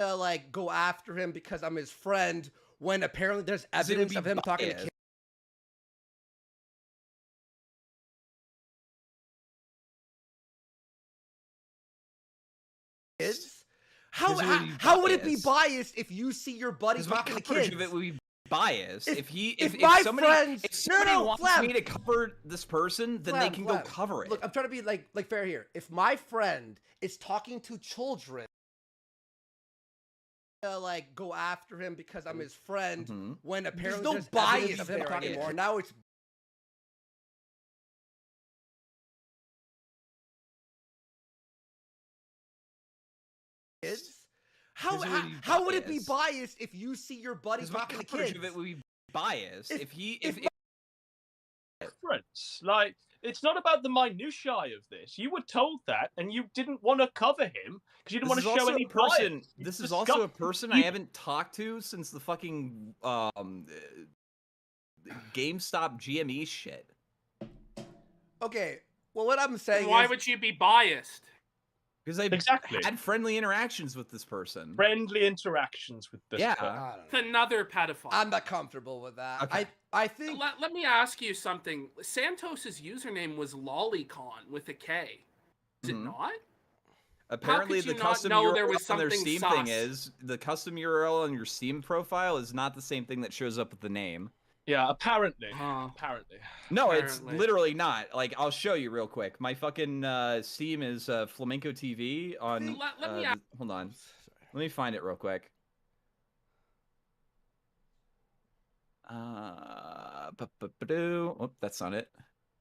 like go after him because I'm his friend when apparently there's evidence of him talking to kids. How would it be biased if you see your buddy talking to kids? Of it would be biased. If somebody wants me to cover this person, then they can go cover it. Look, I'm trying to be like fair here. If my friend is talking to children, like go after him because I'm his friend when apparently there's no bias of him talking more. Now it's kids. How would it be biased if you see your buddy talking to kids? Of it would be biased if difference. Like, it's not about the minutiae of this. You were told that, and you didn't want to cover him because you didn't want to show any person. This is also a person I haven't talked to since the fucking GameStop GME shit. Okay, well, what I'm saying is, why would you be biased? Because I had friendly interactions with this person. Friendly interactions with this person. It's another pedophile. I'm not comfortable with that. Okay. I think... Let me ask you something. Santos's username was Lollycon with a K. Is it not? Apparently, the custom URL on their Steam thing is, the custom URL on your Steam profile is not the same thing that shows up with the name. Yeah, apparently. Apparently. No, it's literally not. Like, I'll show you real quick. My fucking Steam is Flamenco TV on... hold on. Let me find it real quick. Oh, that's not it.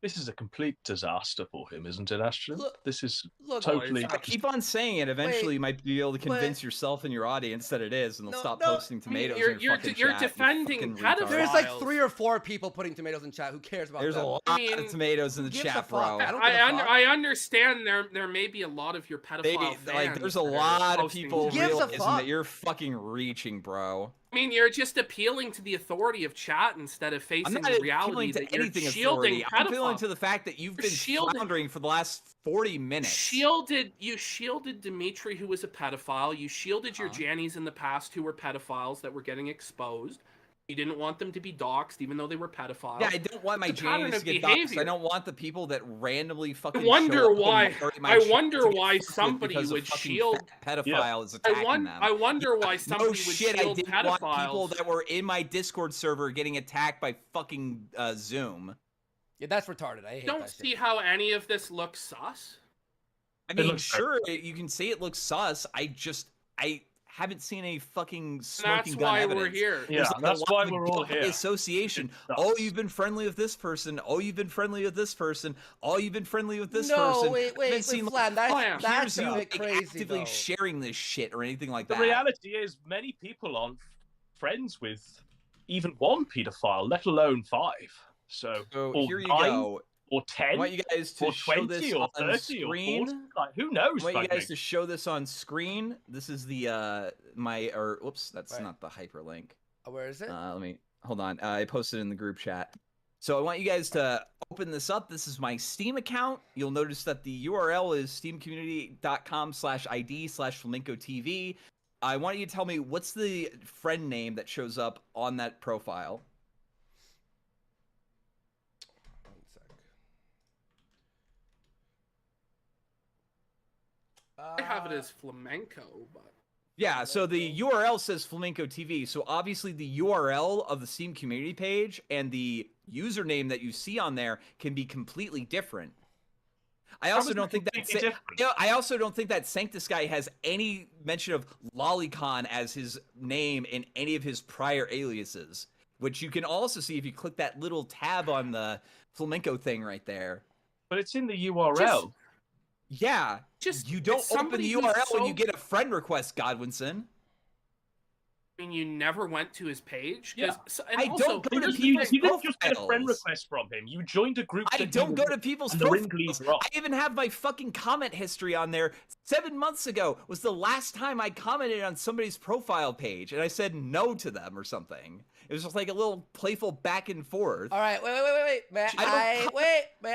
This is a complete disaster for him, isn't it, Ashton? This is look, totally... I keep on saying it. Eventually, you might be able to convince yourself and your audience that it is, and they'll stop posting tomatoes in your fucking chat. You're defending pedophiles. There's like 3 or 4 people putting tomatoes in chat. Who cares about There's them? a lot of tomatoes in the chat, bro. I understand there may be a lot of your pedophile fans. Like, there's a lot of people realizing that you're fucking reaching, bro. I mean, you're just appealing to the authority of chat instead of facing the reality that you're shielding pedophiles. I'm appealing to the fact that you've been floundering for the last 40 minutes. You shielded Dimitri, who was a pedophile. You shielded your Jannies in the past, who were pedophiles that were getting exposed. You didn't want them to be doxxed, even though they were pedophiles. Yeah, I don't want my Jannies to get doxxed. I don't want the people that randomly fucking. I wonder why somebody would shield pedophile is attacking them. I wonder why somebody would shield pedophiles. I didn't want people that were in my Discord server getting attacked by fucking Zoom. Yeah, that's retarded. I hate that. Don't see how any of this looks sus. I mean, sure, you can say it looks sus. I haven't seen any fucking smoking gun evidence. That's why we're here. Yeah, that's why we're all here. Association. Oh, you've been friendly with this person. Oh, you've been friendly with this person. Oh, you've been friendly with this person. No, wait, Flan, that's a bit crazy, actively sharing this shit or anything like that. The reality is, many people aren't friends with even one pedophile, let alone 5. So here you go. Or 10, I want you guys to show this or on 30 screen. Or 40, like, who knows? I want you guys to show this on screen. This is the whoops, that's not the hyperlink. Where is it? Let me hold on. I posted it in the group chat. So I want you guys to open this up. This is my Steam account. You'll notice that the URL is steamcommunity.com/id/flamencotv. I want you to tell me what's the friend name that shows up on that profile. I have it as flamenco, but yeah. So the URL says Flamenco TV. So obviously the URL of the Steam community page and the username that you see on there can be completely different. I also don't think that. I also don't think that Sanctus guy has any mention of Lollycon as his name in any of his prior aliases, which you can also see if you click that little tab on the flamenco thing right there. But it's in the URL. Yeah, you don't open the URL when you get a friend request, Godwinson. I mean, you never went to his page? Yeah. I don't go to people's profiles. You didn't just get a friend request from him. You joined a group. I don't go to people's profiles. I even have my fucking comment history on there. 7 months ago was the last time I commented on somebody's profile page, and I said no to them or something. It was just like a little playful back and forth. All right, wait. May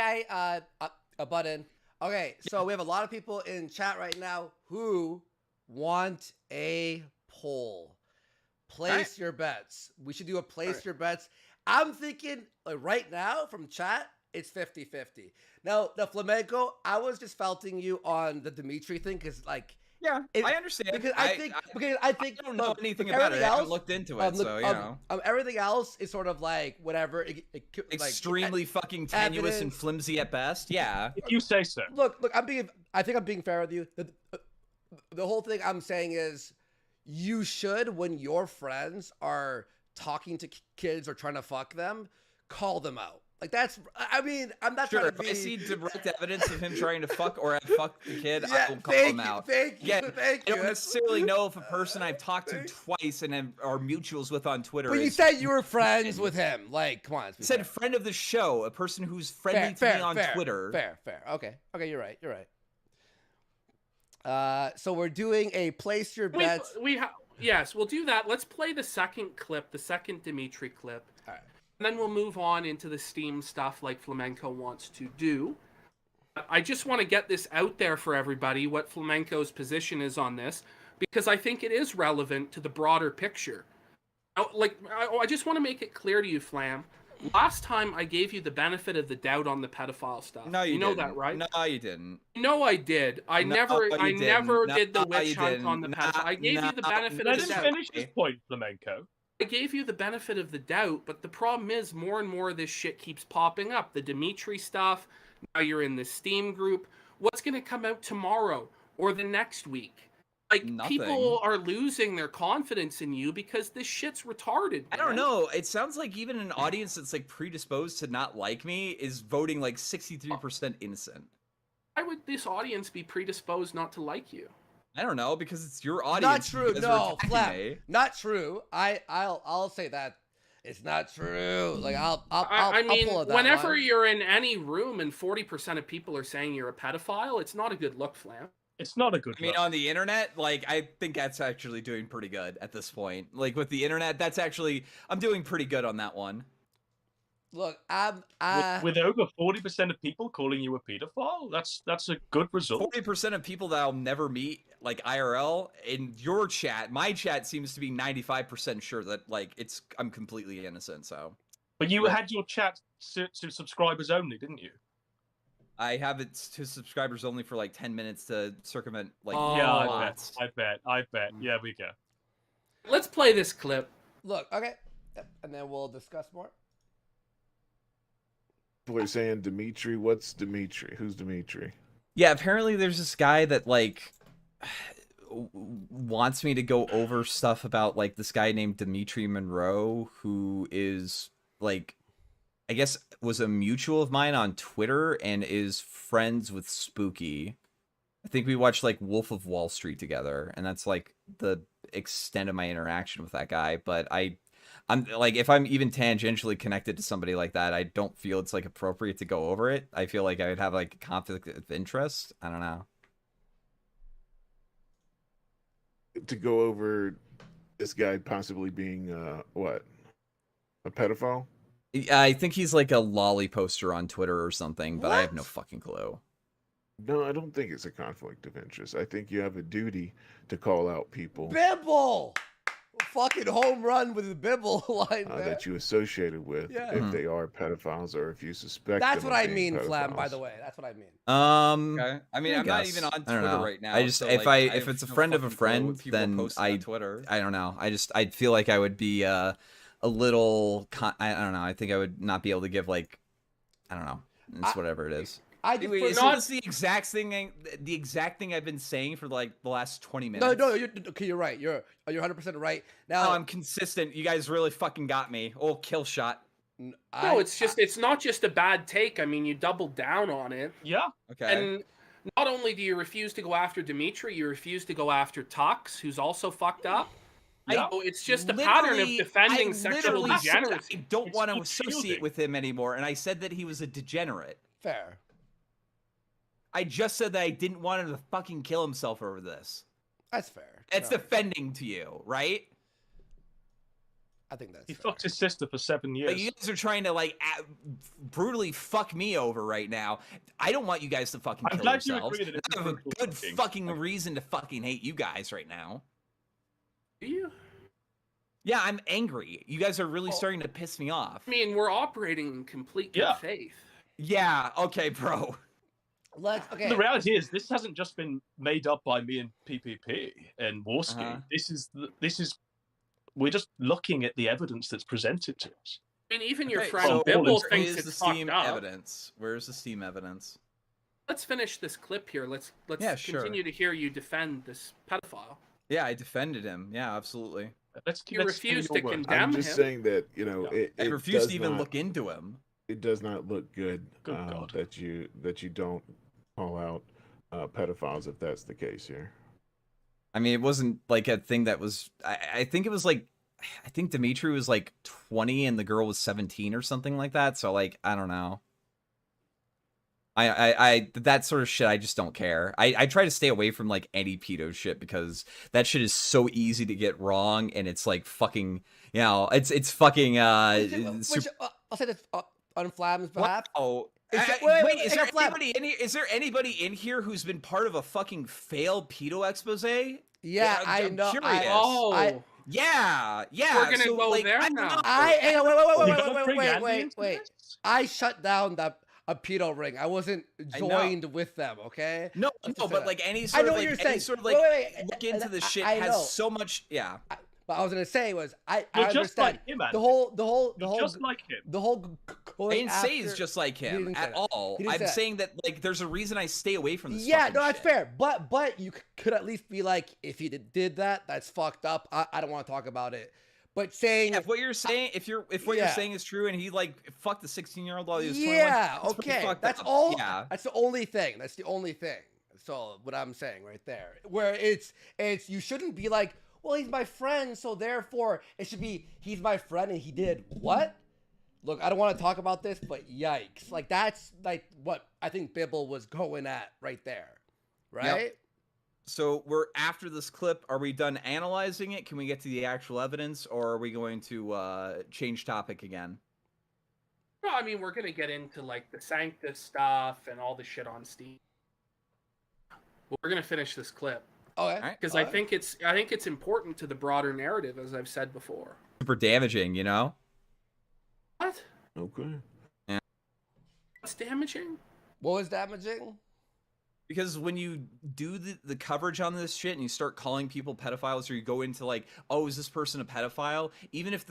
I butt in? Okay, so we have a lot of people in chat right now who want a poll. Place your bets. We should do a place your bets. I'm thinking right now from chat, it's 50-50. Now, the Flamenco, I was just felting you on the Dimitri thing because, like, I understand. Because I think I don't know anything about it. I haven't looked into it, so you know. Everything else is sort of like whatever. Extremely fucking tenuous and flimsy at best. Yeah. If you say so. Look. I think I'm being fair with you. The whole thing I'm saying is, you should, when your friends are talking to kids or trying to fuck them, call them out. Like that's, I mean, I'm not trying to be... If I see direct evidence of him trying to fuck or have fucked the kid, I will call him out. Thank you. I don't necessarily know if a person I've talked to twice and are mutuals with on Twitter. But you said you were friends with him. Like, come on. I said friend of the show, a person who's friendly to me on Twitter. Fair. Okay, you're right. So we're doing a place your bets. Yes, we'll do that. Let's play the second clip, the second Dimitri clip. All right. And then we'll move on into the Steam stuff like Flamenco wants to do. I just want to get this out there for everybody, what Flamenco's position is on this, because I think it is relevant to the broader picture. I just want to make it clear to you, Flam. Last time I gave you the benefit of the doubt on the pedophile stuff. No, you know that, right? No, you didn't. No, I did. I never did the witch hunt on the pedophile. I gave you the benefit of the doubt. Let him finish his point, Flamenco. I gave you the benefit of the doubt, but the problem is more and more of this shit keeps popping up. The Dimitri stuff, now you're in the Steam group. What's going to come out tomorrow or the next week? Like, people are losing their confidence in you because this shit's retarded, man. I don't know. It sounds like even an audience that's like predisposed to not like me is voting like 63% innocent. Why would this audience be predisposed not to like you? I don't know, because it's your audience. Not true. No, Flap. Not true. I'll say that it's not true. Like I mean, I'll pull whenever you're in any room and 40% of people are saying you're a pedophile, it's not a good look, Flam. It's not a good look. I mean, on the internet, like, I think that's actually doing pretty good at this point. Like, with the internet, I'm doing pretty good on that one. Look, with over 40% of people calling you a pedophile, that's a good result. 40% of people that I'll never meet, like IRL, in your chat, my chat seems to be 95% sure that like I'm completely innocent. So, but you had your chat to subscribers only, didn't you? I have it to subscribers only for like 10 minutes to circumvent like bots. I bet. Yeah, we go. Let's play this clip. Look, okay, and then we'll discuss more. People are saying Dimitri. What's Dimitri? Who's Dimitri? Yeah, apparently there's this guy that like wants me to go over stuff about like this guy named Dimitri Monroe, who is like, I guess was a mutual of mine on Twitter and is friends with Spooky. I think we watched like Wolf of Wall Street together, and that's like the extent of my interaction with that guy. But I'm like, if I'm even tangentially connected to somebody like that, I don't feel it's like appropriate to go over it. I feel like I would have like a conflict of interest. I don't know. To go over this guy possibly being what? A pedophile? I think he's like a lolly poster on Twitter or something, but I have no fucking clue. No, I don't think it's a conflict of interest. I think you have a duty to call out people. Bibble! Fucking home run with the Bibble line that you associated with, if they are pedophiles or if you suspect. That's what I mean, Flam. By the way, that's what I mean. Okay. I mean, I'm not even on Twitter right now. I just so, if it's a friend of a friend, then I don't know. I feel like I would be a little. I don't know. I think I would not be able to give like, I don't know. It's whatever it is. It's the exact thing I've been saying for like the last 20 minutes. No, you're right. You're 100% right. Now I'm consistent. You guys really fucking got me. Oh, kill shot. No, it's not just a bad take. I mean, you doubled down on it. Yeah. Okay. And not only do you refuse to go after Dimitri, you refuse to go after Tux, who's also fucked up. Yeah. It's just a pattern of defending sexual degeneracy. I don't want to associate with him anymore, and I said that he was a degenerate. Fair. I just said that I didn't want him to fucking kill himself over this. That's fair. It's defending to you, right? I think that's He fair. fucked his sister for 7 years. Like, you guys are trying to like brutally fuck me over right now. I don't want you guys to fucking I'm kill glad you yourselves. agree that it's I have a brutal good fucking. fucking reason to fucking hate you guys right now. Do you? Yeah, I'm angry. You guys are really starting to piss me off. I mean, we're operating in complete good faith. Yeah, okay, bro. Okay. The reality is, this hasn't just been made up by me and PPP and Warski. This is we're just looking at the evidence that's presented to us. I mean, even your Okay, friend so Bibble where's thinks the it's Steam fucked up. evidence? Where's the Steam evidence? Let's finish this clip here. Let's Yeah, sure. continue to hear you defend this pedophile. Yeah, I defended him. Yeah, absolutely. You refuse to condemn I'm him. just saying that, you know, I it refuse does to even not- look into him. It does not look good, Good God. that you don't call out pedophiles if that's the case here. I mean, it wasn't like a thing that was. I think it was like, I think Dimitri was like 20 and the girl was 17 or something like that. So like, I don't know. I that sort of shit, I just don't care. I try to stay away from like any pedo shit because that shit is so easy to get wrong, and it's like fucking, you know, it's fucking Which I'll say this on Flam's behalf. Oh, Wait, is there anybody in here? Is there anybody in here who's been part of a fucking failed pedo expose? Yeah, I I'm know. curious. Yeah. We're gonna so, go like, there I now. don't know. Hang on, You're gonna bring Andy into wait. this? I shut down a pedo ring. I wasn't I know. joined with them. Okay. No, Just no, say but that. like any I sort know of what like you're any saying. sort of like Wait, look into this shit I know. has so much. Yeah. What I was gonna say was I You're understand just like him, Andy. the whole You're just like him. the whole I going didn't say he's after- just like He him didn't say at that. all. He didn't I'm say that. saying that like there's a reason I stay away from this. Yeah, fucking no, that's shit. fair. But you could at least be like, if he did that, that's fucked up. I don't want to talk about it. But saying Yeah, if what you're saying, if what you're saying is true, and he like fucked a 16-year-old while he was 21, yeah, that's pretty okay, fucked that's up. all. Yeah. That's the only thing. That's the only thing. So what I'm saying right there, where it's you shouldn't be like, well, he's my friend, so therefore it should be he's my friend and he did what? Look, I don't want to talk about this, but yikes! Like that's like what I think Bibble was going at right there, right? So we're after this clip. Are we done analyzing it? Can we get to the actual evidence, or are we going to change topic again? No, I mean, we're gonna get into like the Sanctus stuff and all the shit on Steam. We're gonna finish this clip Okay. Alright. because I think it's important to the broader narrative, as I've said before. Super damaging, you know. What? Okay. What's damaging? What was damaging? Because when you do the coverage on this shit and you start calling people pedophiles, or you go into like, oh, is this person a pedophile? Even if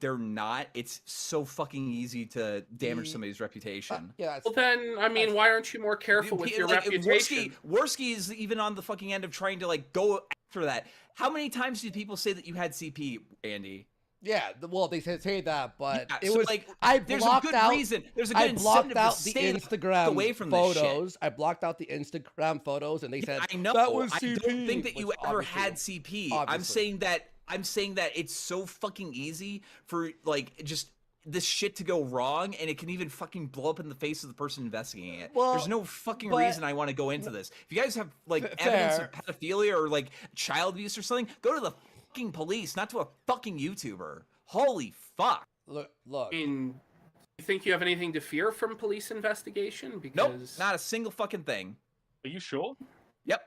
they're not, it's so fucking easy to damage somebody's reputation. Yeah. Well, then, I mean, why aren't you more careful with your reputation? Worski is even on the fucking end of trying to like go after that. How many times did people say that you had CP, Andy? Yeah, well, they say that, but Yeah, it so, was like, I there's a blocked good out. reason. There's a good I incentive blocked out to the stay Instagram away from this shit. photos. I blocked out the Instagram photos, and they said I know. that was I CP. don't think that you which ever obviously- had CP. obviously. I'm saying that it's so fucking easy for like just this shit to go wrong, and it can even fucking blow up in the face of the person investigating it. Well, There's no fucking but- reason I want to go into this. If you guys have like evidence of pedophilia or like child abuse or something, go to the fucking police, not to a fucking YouTuber. Holy fuck. Look. I mean, you think you have anything to fear from police investigation? Because Nope, not a single fucking thing. Are you sure? Yep.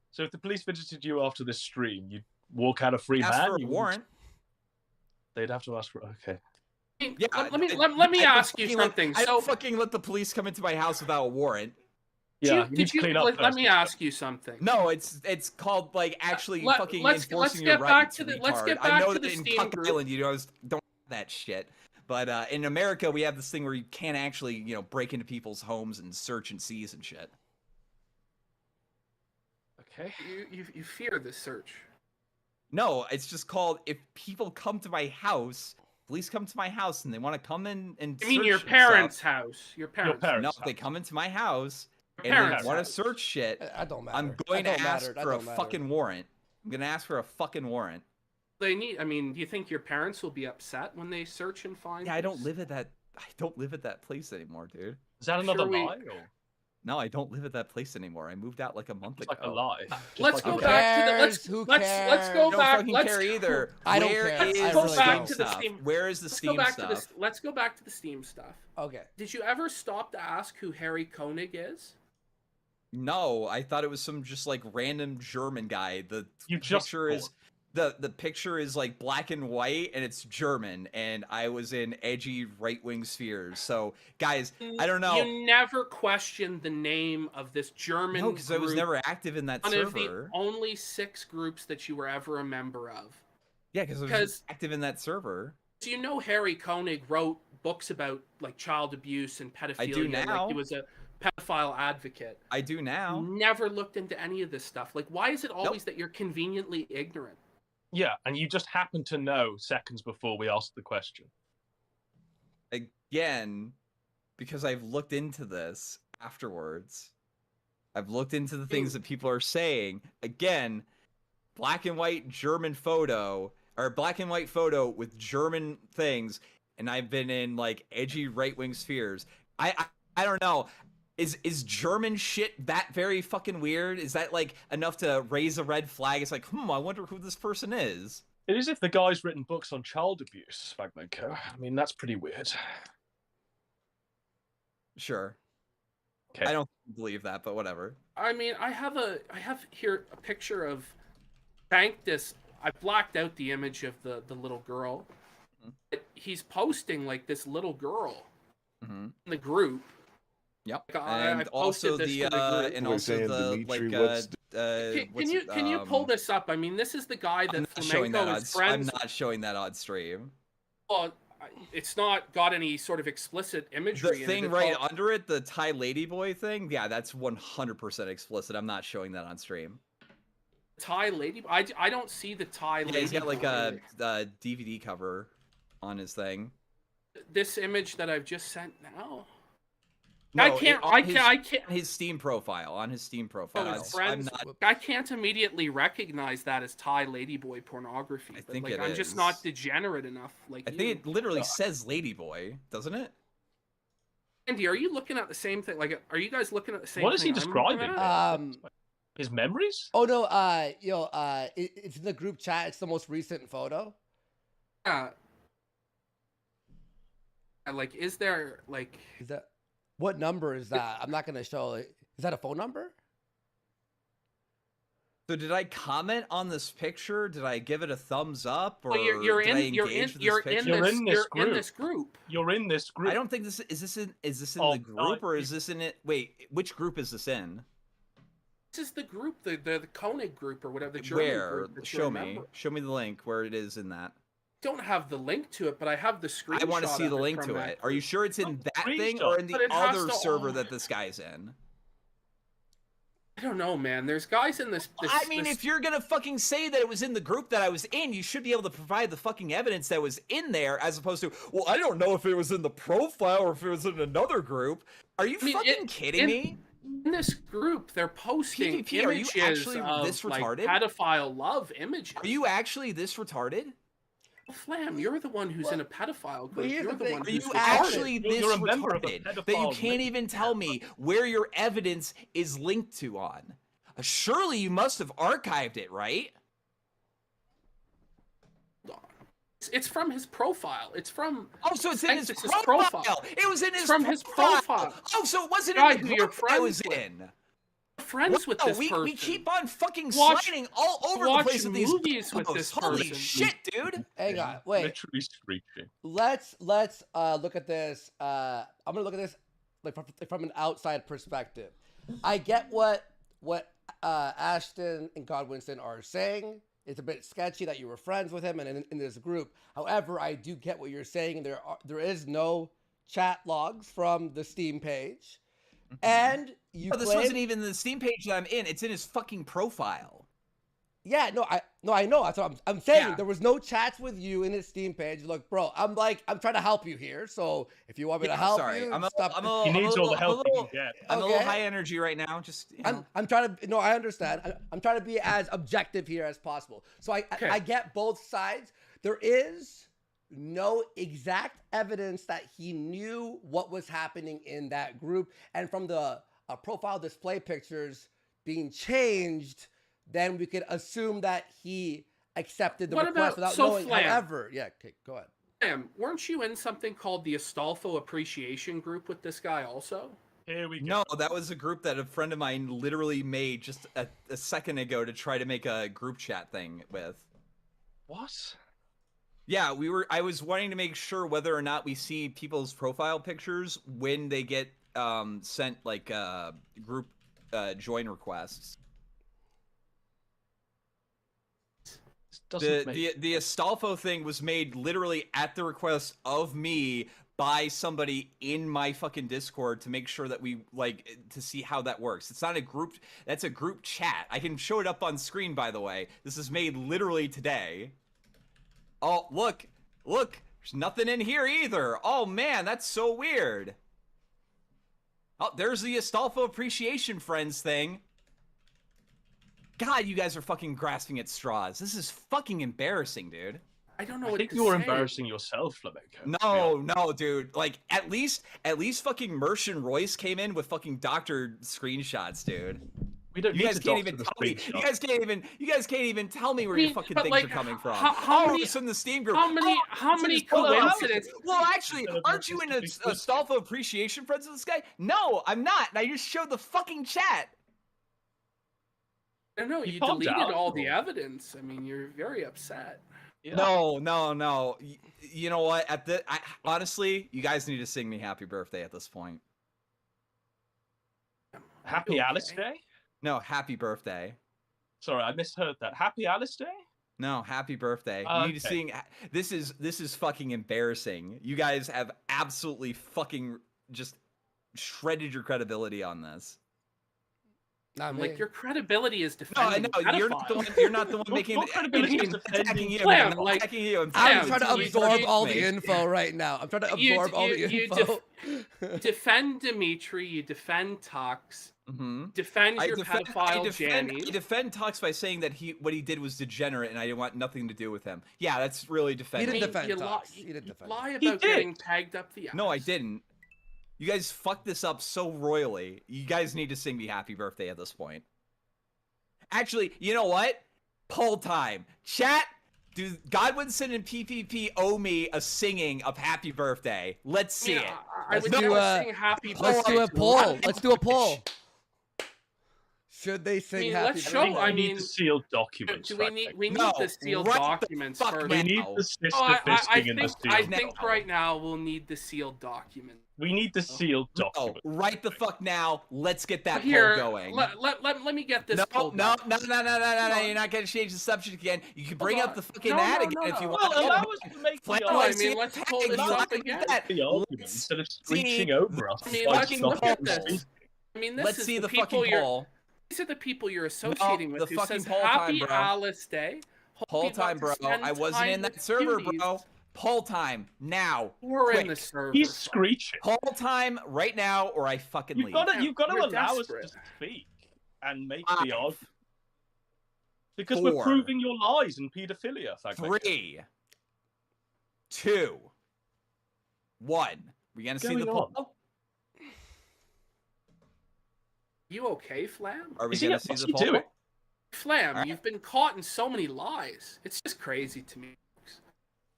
So if the police visited you after this stream, you'd walk out a free Ask man? for a You warrant. They'd have to ask for. Okay. Yeah, let me ask you something. I So, don't fucking let the police come into my house without a warrant. Yeah. You need to clean up. let first. me ask you something. No, it's called like actually fucking let's enforcing get your back rights. to the- retard. let's get I back know to that the in Steam Cook group. Island you guys don't have that shit, but in America we have this thing where you can't actually break into people's homes and search and seize and shit. Okay. You fear this search. No, it's just called if people come to my house. Police come to my house and they want to come in and I mean, search your and parents' stuff. house. Your parents. parents' No, house. if they come into my house Your and they parents' want to house. search shit, I don't matter. I'm going to That don't ask matter. That for a don't matter. fucking warrant. I'm gonna ask for a fucking warrant. They need. I mean, do you think your parents will be upset when they search and find? Yeah, I don't this? live at that. I don't live at that place anymore, dude. Is that another we- lie? Or... No, I don't live at that place anymore. I moved out like a month It's ago. like a lie. Just Let's like go a Who lie. back to the cares? Who let's go I don't back. fucking Let's care either. I don't Where care. is I the really Steam don't. to the stuff? Steam- Where is the Let's go Steam back stuff? to this. Let's go back to the Steam stuff. Okay. Did you ever stop to ask who Harry Koenig is? No, I thought it was some just like random German guy. The You just picture is the picture is like black and white and it's German, and I was in edgy right-wing spheres. So guys, I don't know. You never questioned the name of this German No, because I was group, never active in that one of the server. only 6 groups that you were ever a member of. Yeah, because I was because- active in that server. So you know Harry Koenig wrote books about like child abuse and pedophilia. I do now. Like he was a pedophile advocate. I do now. Never looked into any of this stuff. Like, why is it always that you're conveniently ignorant? Yeah, and you just happen to know seconds before we asked the question. Again, because I've looked into this afterwards. I've looked into the things that people are saying. Again, black and white German photo, or black and white photo with German things, and I've been in like edgy right-wing spheres. I don't know. Is German shit that very fucking weird? Is that like enough to raise a red flag? It's like, I wonder who this person is. It is if the guy's written books on child abuse, Magmenko. I mean, that's pretty weird. Sure. Okay. I don't believe that, but whatever. I mean, I have here a picture of Banktis. I blacked out the image of the little girl. But he's posting like this little girl in the group. Yep. Like, And I also posted this the to the group. and We're also saying the Dimitri, like Can you pull this up? I mean, this is the guy I'm that not showing that Flamenco is on, I'm friends. not showing that on stream. Well, it's not got any sort of explicit imagery. The in thing it. right under it, the Thai ladyboy thing, yeah, that's 100% explicit. I'm not showing that on stream. Thai lady. I don't see the Thai lady. Yeah, he's got like boy. a DVD cover on his thing. This image that I've just sent now. No, I can't. on I his- can't. On his Steam profile. On his Steam profile. Oh, I'm his friends. not. I can't immediately recognize that as Thai ladyboy pornography. I but, think like, it I'm just is. not degenerate enough. Like I you. think it literally says ladyboy, doesn't it? Andy, are you looking at the same thing? Like, are you guys looking at the same? What is he thing I'm looking describing? at? His memories? Oh no, it's in the group chat. It's the most recent photo. Yeah. Like, is there like? Is that what number is that? I'm not gonna show it. Is that a phone number? So did I comment on this picture? Did I give it a thumbs up, or Well, you're did I in. You're in. engage with You're this in picture? You're this. in this You're in group. this group. You're in this group. I don't think this is this in Oh, the group, or no, is this in it? Wait, which group is this in? This is the group, the Koenig group or whatever. The German Where? group that you're Show a me. member. Show me the link where it is in that. Don't have the link to it, but I have the screenshot. I want to see of the it link from to that it. Are you group. sure it's in that thing screenshot. or in But the it has other to- server oh. that this guy's in? I don't know, man. There's guys in this. I mean, if you're gonna fucking say that it was in the group that I was in, you should be able to provide the fucking evidence that was in there, as opposed to, well, I don't know if it was in the profile or if it was in another group. Are you I mean, fucking kidding me? in this group, they're posting PvP, are you images actually of this like retarded? pedophile love images. Are you actually this retarded? Flam? You're the one who's in a pedophile group. here's You're the the thing. one Are you who's actually this You're a member of a retarded that you pedophile can't ring. even tell me where your evidence is linked to on? Surely you must have archived it, right? It's from his profile. It's from. Oh, so it's in his It's his profile. profile. It was in his from profile. his profile. Oh, so it wasn't Guy in who the you're group I was friends with. in. Friends with Wow, this we person. keep on fucking Watch- sliding all over the watch place with these movies with photos. this Holy person. shit, dude! Hang on, wait. Literally screeching. Let's look at this. I'm gonna look at this like from an outside perspective. I get what Ashton and Godwinson are saying. It's a bit sketchy that you were friends with him and in this group. However, I do get what you're saying. There is no chat logs from the Steam page, and you. Oh, this claim- wasn't even the Steam page that I'm in. It's in his fucking profile. Yeah, I know. That's what I'm saying. Yeah. There was no chats with you in his Steam page. Look, bro, I'm trying to help you here. So if you want me to help sorry. you, I'm a, stop. I'm a, He I'm a needs little, all the help he I'm a can little, get. I'm a little Okay. high energy right now. Just you know. I'm trying to. No, I understand. I'm trying to be as objective here as possible. So I get both sides. There is no exact evidence that he knew what was happening in that group, and from the profile display pictures being changed, then we could assume that he accepted the What request about- without so knowing. Flam. However, yeah, okay, go ahead. Weren't you in something called the Astolfo Appreciation Group with this guy also? Here we go. No, that was a group that a friend of mine literally made just a second ago to try to make a group chat thing with. What? Yeah, I was wanting to make sure whether or not we see people's profile pictures when they get sent like group join requests. This doesn't The Astolfo thing was made literally at the request of me by somebody in my fucking Discord to make sure that we to see how that works. It's not a group, that's a group chat. I can show it up on screen, by the way. This is made literally today. Oh, look, there's nothing in here either. Oh man, that's so weird. Oh, there's the Astolfo Appreciation Friends thing. God, you guys are fucking grasping at straws. This is fucking embarrassing, dude. I don't know I what think to you're say. embarrassing yourself, Flamenco. No, dude. Like, at least fucking Mershon Royce came in with fucking doctored screenshots, dude. We don't You need guys to can't doctor even the tell me. screenshot. You guys can't even tell me where I your mean, fucking but, things like, are coming from. how many- it's from the Steam group. how many coincidences? Well, actually, aren't you in a Astolfo Appreciation Friends with this guy? No, I'm not. And I just showed the fucking chat. I don't know, You you calmed deleted down, all the or- evidence. I mean, you're very upset. Yeah. No. You know what? Honestly, you guys need to sing me happy birthday at this point. Happy Okay. Alice Day? No, happy birthday. Sorry, I misheard that. Happy Alice Day? No, happy birthday. You need to Okay. sing. This is fucking embarrassing. You guys have absolutely fucking just shredded your credibility on this. Not me. Like, your credibility is No, I defending know you're not the one. pedophiles. You're not the one Your making. credibility is attacking defending you. Flam, I'm not like, attacking you. I'm Flam, trying to you- absorb you- all the me. info right now. I'm trying to You- absorb all the you info. Defend Dimitri, you defend Tux, Mm-hmm. defend your pedophile I Janny. defend Tux by saying that what he did was degenerate and I want nothing to do with him. Yeah, that's really defending. didn't defend you Tux. He didn't defend lie He about did. getting pegged up the ass. No, I didn't. You guys fucked this up so royally. You guys need to sing me happy birthday at this point. Actually, you know what? Poll time. Chat, do Godwinson and PPP owe me a singing of happy birthday? Let's see it. I Let's would do never a- sing happy Let's birthday do a to poll. one. Let's do a poll. Should they sing mean, happy let's birthday? show- I we mean, need the sealed documents. Do we right need there. we need No, the sealed right the documents fuck first? We now. need the sister Oh, I fisting and the think I sealed. think No. right now we'll need the sealed document. We need the sealed No, document. right the fuck now. Let's get that Here, poll going. let me get this No, poll no, going. no. on. You're not going to change the subject again. You can bring Hold up the on. fucking No, ad no, again no, if you no. want. Well, allow us to make Flat the No, I Let's mean, see let's it pull this happen. up again. the argument Let's instead of see screeching over us. I mean, by let's look fucking at this. speaking. I mean, this Let's is see the people fucking you're. poll. These are the people you're associating the with. Who fucking says poll time, Happy bro. Alice Day? Hope Poll you got time, to bro. spend I wasn't time in that with server, cuties. bro. Poll time now. We're in the Quick. server. He's screeching. Poll time right now, or I fucking leave. You've got to We're allow desperate. us to speak and make Five, the argument. Because we're four, proving your lies and paedophilia. Flamenco. 3, 2, 1. We gonna see the Going on? poll? You okay, Flam? Are we Is he- gonna see what's the he poll? doing? Flam, Alright. you've been caught in so many lies. It's just crazy to me.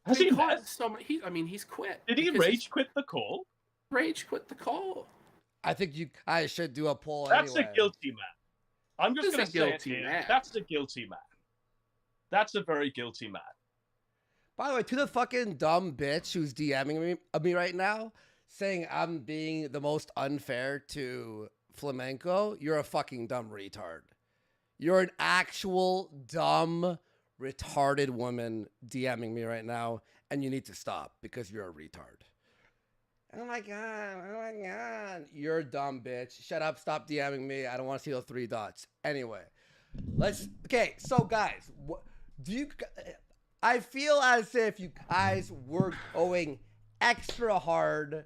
Has he Been caught in left? so many. He's quit. Did he because he's rage quit the call? rage quit the call? I think I should do a poll That's anyway. a guilty man. I'm just This is going a to say it guilty here. man. That's a guilty man. That's a very guilty man. By the way, to the fucking dumb bitch who's DMing me right now, saying I'm being the most unfair to Flamenco, you're a fucking dumb retard. You're an actual dumb, retarded woman DMing me right now, and you need to stop because you're a retard. Oh my god, you're a dumb bitch. Shut up, stop DMing me. I don't want to see those 3 dots. Anyway, okay, so guys, I feel as if you guys were going extra hard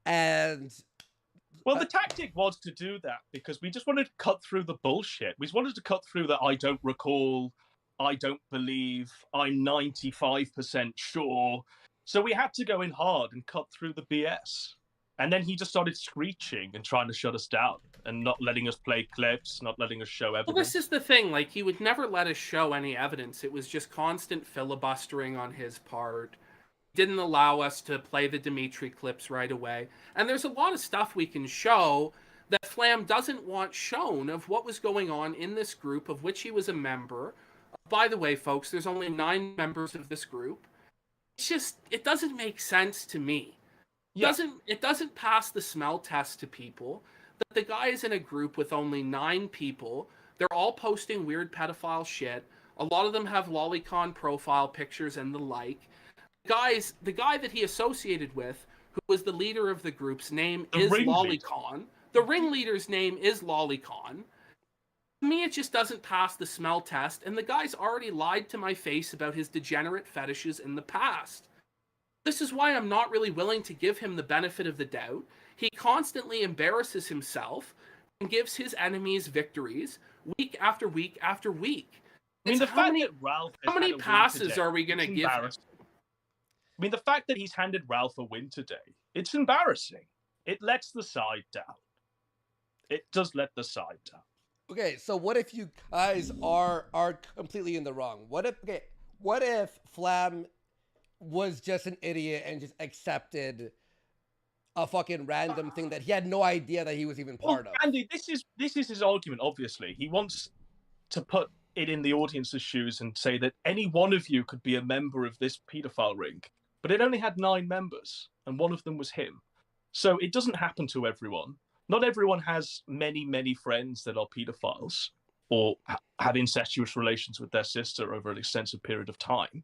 and Well, the tactic was to do that because we just wanted to cut through the bullshit. We just wanted to cut through that I don't recall, I don't believe, I'm 95% sure. So we had to go in hard and cut through the BS. And then he just started screeching and trying to shut us down and not letting us play clips, not letting us show evidence. Well, this is the thing. Like, he would never let us show any evidence. It was just constant filibustering on his part. Didn't allow us to play the Dimitri clips right away. And there's a lot of stuff we can show that Flam doesn't want shown of what was going on in this group of which he was a member. By the way, folks, there's only 9 members of this group. It's just, it doesn't make sense to me. Yeah. It doesn't pass the smell test to people that the guy is in a group with only 9 people. They're all posting weird pedophile shit. A lot of them have lolicon profile pictures and the like. The guy that he associated with, who was the leader of the group's name is Lolicon. The ringleader's name is Lolicon. To me, it just doesn't pass the smell test, and the guy's already lied to my face about his degenerate fetishes in the past. This is why I'm not really willing to give him the benefit of the doubt. He constantly embarrasses himself and gives his enemies victories week after week after week. I mean, the fact that Ralph how many passes are we going to give him? I mean, the fact that he's handed Ralph a win today, it's embarrassing. It lets the side down. It does let the side down. Okay, so what if you guys are completely in the wrong? What if Flam was just an idiot and just accepted a fucking random thing that he had no idea that he was even part of? Andy, this is his argument, obviously. He wants to put it in the audience's shoes and say that any one of you could be a member of this paedophile ring, but it only had 9 members, and one of them was him. So it doesn't happen to everyone. Not everyone has many, many friends that are paedophiles or have incestuous relations with their sister over an extensive period of time.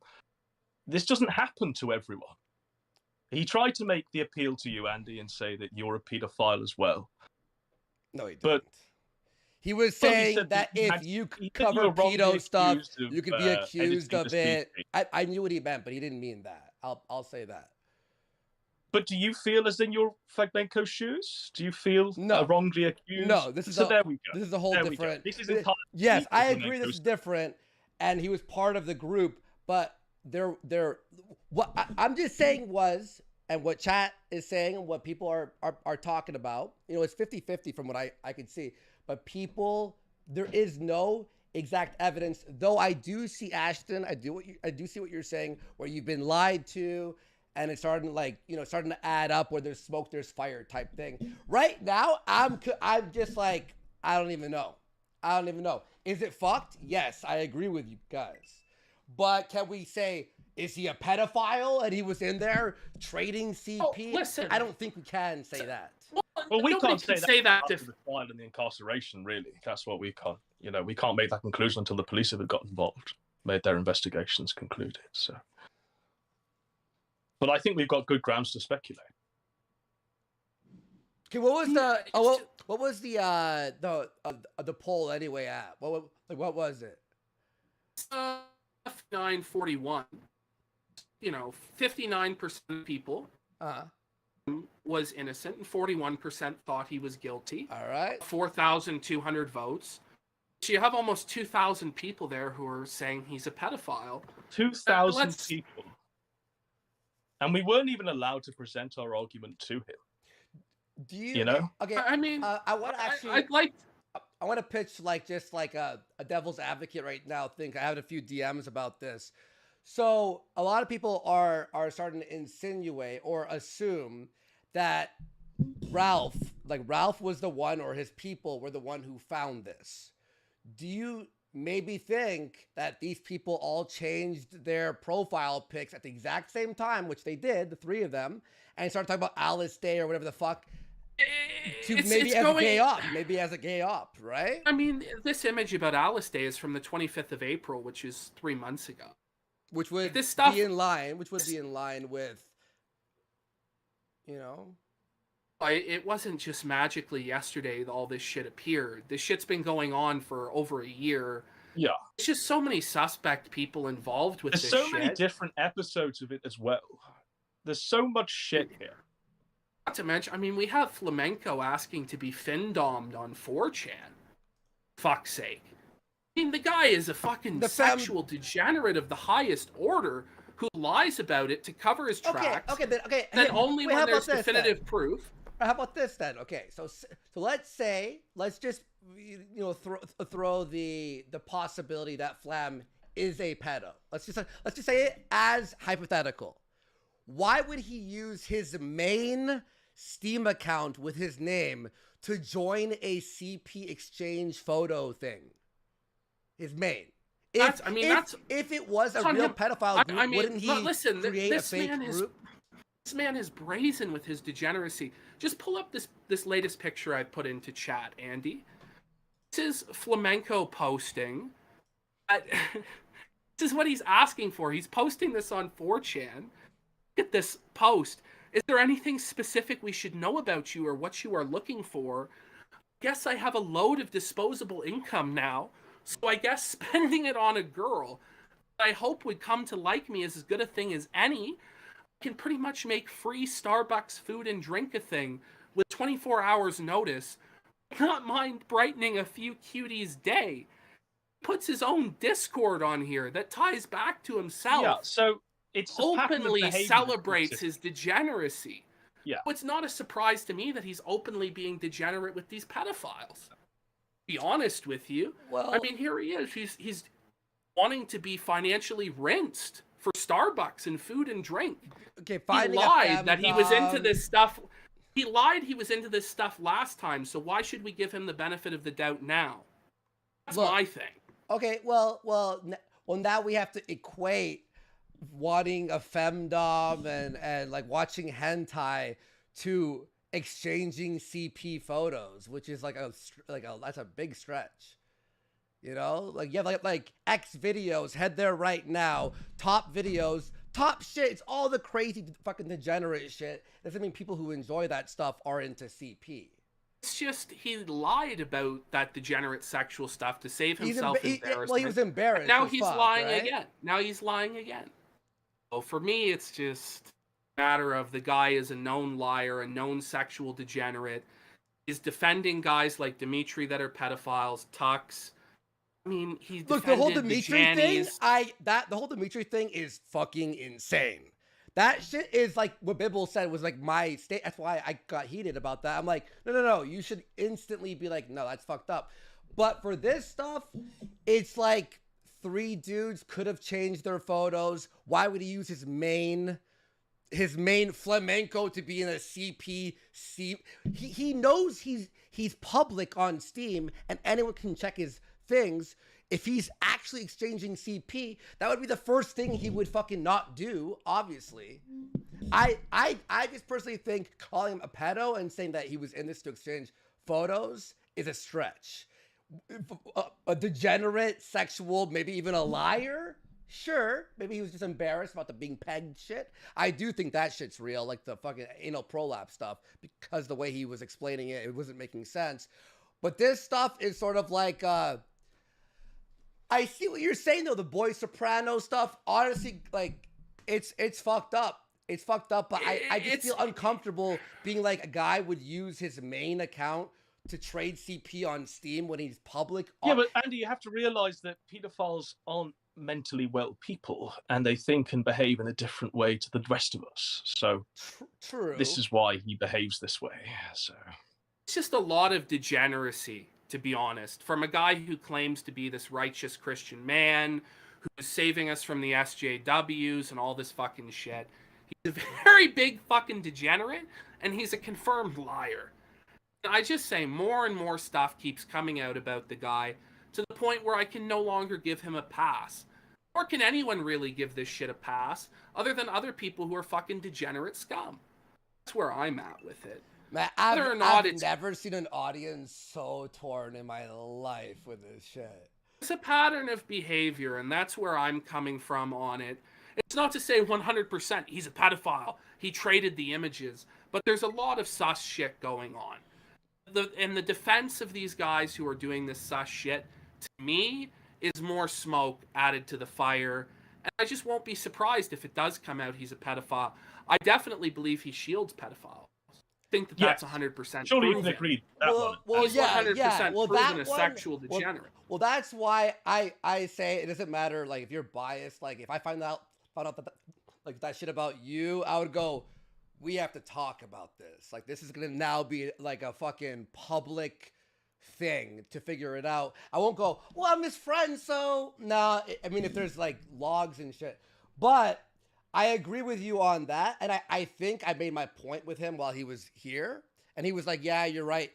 This doesn't happen to everyone. He tried to make the appeal to you, Andy, and say that you're a paedophile as well. No, he didn't. But he was saying that if you cover pedo stuff, you could be accused of it. I knew what he meant, but he didn't mean that. I'll say that. But do you feel as in your Flamenco's shoes? Do you feel wrongly accused? No, there we go. This is a whole different. This is entirely yes, I agree. This is different, and he was part of the group. But what I'm just saying was, and what chat is saying, and what people are talking about. You know, it's 50-50 from what I could see. But people, there is no exact evidence. Though I do see Ashton. I do see what you're saying, where you've been lied to. And it's starting to add up where there's smoke, there's fire type thing. Right now, I'm just like, I don't even know. Is it fucked? Yes, I agree with you guys. But can we say, is he a pedophile and he was in there trading CP? Oh, listen. I don't think we can say that. Well, we can't say that after the trial and the incarceration, really. That's what we can't. You know, we can't make that conclusion until the police have got involved, made their investigations concluded. So. But I think we've got good grounds to speculate. Okay, what was the poll anyway at? What was it? 941. 59% of people was innocent, and 41% thought he was guilty. All right. 4,200 votes. So you have almost 2,000 people there who are saying he's a pedophile. 2,000 people. And we weren't even allowed to present our argument to him. Do you know? Okay. I mean, I want to actually. I want to pitch just a devil's advocate right now. I have a few DMs about this. So a lot of people are starting to insinuate or assume that Ralph was the one, or his people were the one who found this. Do you maybe think that these people all changed their profile pics at the exact same time, which they did, the 3 of them, and started talking about Alice Day or whatever the fuck, maybe as a gay op, right? I mean, this image about Alice Day is from the 25th of April, which is 3 months ago. Which would be in line with, It wasn't just magically yesterday that all this shit appeared. This shit's been going on for over a year. Yeah. There's just so many suspect people involved with this shit. There's so many different episodes of it as well. There's so much shit here. Not to mention, I mean, we have Flamenco asking to be fin-dommed on 4chan. Fuck's sake. I mean, the guy is a fucking sexual degenerate of the highest order who lies about it to cover his tracks. Okay. Then only when there's definitive proof. How about this then? Okay, so let's just throw the possibility that Flam is a pedo. Let's just say it as hypothetical. Why would he use his main Steam account with his name to join a CP exchange photo thing? His main. If it was a real pedophile group, wouldn't he create a fake group? This man is brazen with his degeneracy. Just pull up this latest picture I put into chat, Andy. This is Flamenco posting. This is what he's asking for. He's posting this on 4chan. Look at this post. Is there anything specific we should know about you or what you are looking for? Guess I have a load of disposable income now, so I guess spending it on a girl that I hope would come to like me is as good a thing as any. Can pretty much make free Starbucks food and drink a thing with 24 hours notice. Not mind brightening a few cuties' day. Puts his own Discord on here that ties back to himself. Yeah, so it's openly celebrates his degeneracy. Yeah. So it's not a surprise to me that he's openly being degenerate with these pedophiles. To be honest with you. Well, I mean, here he is. He's wanting to be financially rinsed for Starbucks and food and drink. Okay, he lied that he was into this stuff. He lied he was into this stuff last time, so why should we give him the benefit of the doubt now? That's my thing. Okay, well, now we have to equate wanting a femdom and like watching hentai to exchanging CP photos, which is that's a big stretch. You know, like you have like X videos, head there right now, top videos, top shit. It's all the crazy fucking degenerate shit. Doesn't mean people who enjoy that stuff are into CP. It's just he lied about that degenerate sexual stuff to save himself embarrassment. Well, he was embarrassed. And now he's lying again. Now he's lying again. So for me, it's just a matter of the guy is a known liar, a known sexual degenerate. He's defending guys like Dimitri that are pedophiles, Tux. I mean, he defended the whole Dimitri thing. the whole Dimitri thing is fucking insane. That shit is like what Bibble said was like my state. That's why I got heated about that. I'm like, no. You should instantly be like, no, that's fucked up. But for this stuff, it's like 3 dudes could have changed their photos. Why would he use his main flamenco to be in a CP? He knows he's public on Steam and anyone can check his things. If he's actually exchanging CP, that would be the first thing he would fucking not do, obviously. I just personally think calling him a pedo and saying that he was in this to exchange photos is a stretch. A degenerate, sexual, maybe even a liar? Sure. Maybe he was just embarrassed about the being pegged shit. I do think that shit's real, like the fucking anal prolapse stuff, because the way he was explaining it, it wasn't making sense. But this stuff is sort of like, I see what you're saying though, the Boy Soprano stuff. Honestly, like, it's fucked up. It's fucked up, but I just feel uncomfortable being like a guy would use his main account to trade CP on Steam when he's public. Yeah, but Andy, you have to realize that pedophiles aren't mentally well people, and they think and behave in a different way to the rest of us. So true. This is why he behaves this way. So it's just a lot of degeneracy, to be honest, from a guy who claims to be this righteous Christian man who's saving us from the SJWs and all this fucking shit. He's a very big fucking degenerate, and he's a confirmed liar. And I just say more and more stuff keeps coming out about the guy to the point where I can no longer give him a pass. Or can anyone really give this shit a pass other than other people who are fucking degenerate scum? That's where I'm at with it. Man, I've never seen an audience so torn in my life with this shit. It's a pattern of behavior, and that's where I'm coming from on it. It's not to say 100% he's a pedophile. He traded the images. But there's a lot of sus shit going on. And the defense of these guys who are doing this sus shit, to me, is more smoke added to the fire. And I just won't be surprised if it does come out he's a pedophile. I definitely believe he shields pedophiles. I think that's 100% surely proven. agreed. Well, yeah, 100% Well, proven that a sexual degenerate. Well, that's why I say it doesn't matter, like, if you're biased. Like, if I found out that like that shit about you, I would go, we have to talk about this. Like, this is gonna now be like a fucking public thing to figure it out. I won't go, well, I'm his friend, so nah. I mean, if there's like logs and shit, but I agree with you on that, and I think I made my point with him while he was here, and he was like, yeah, you're right.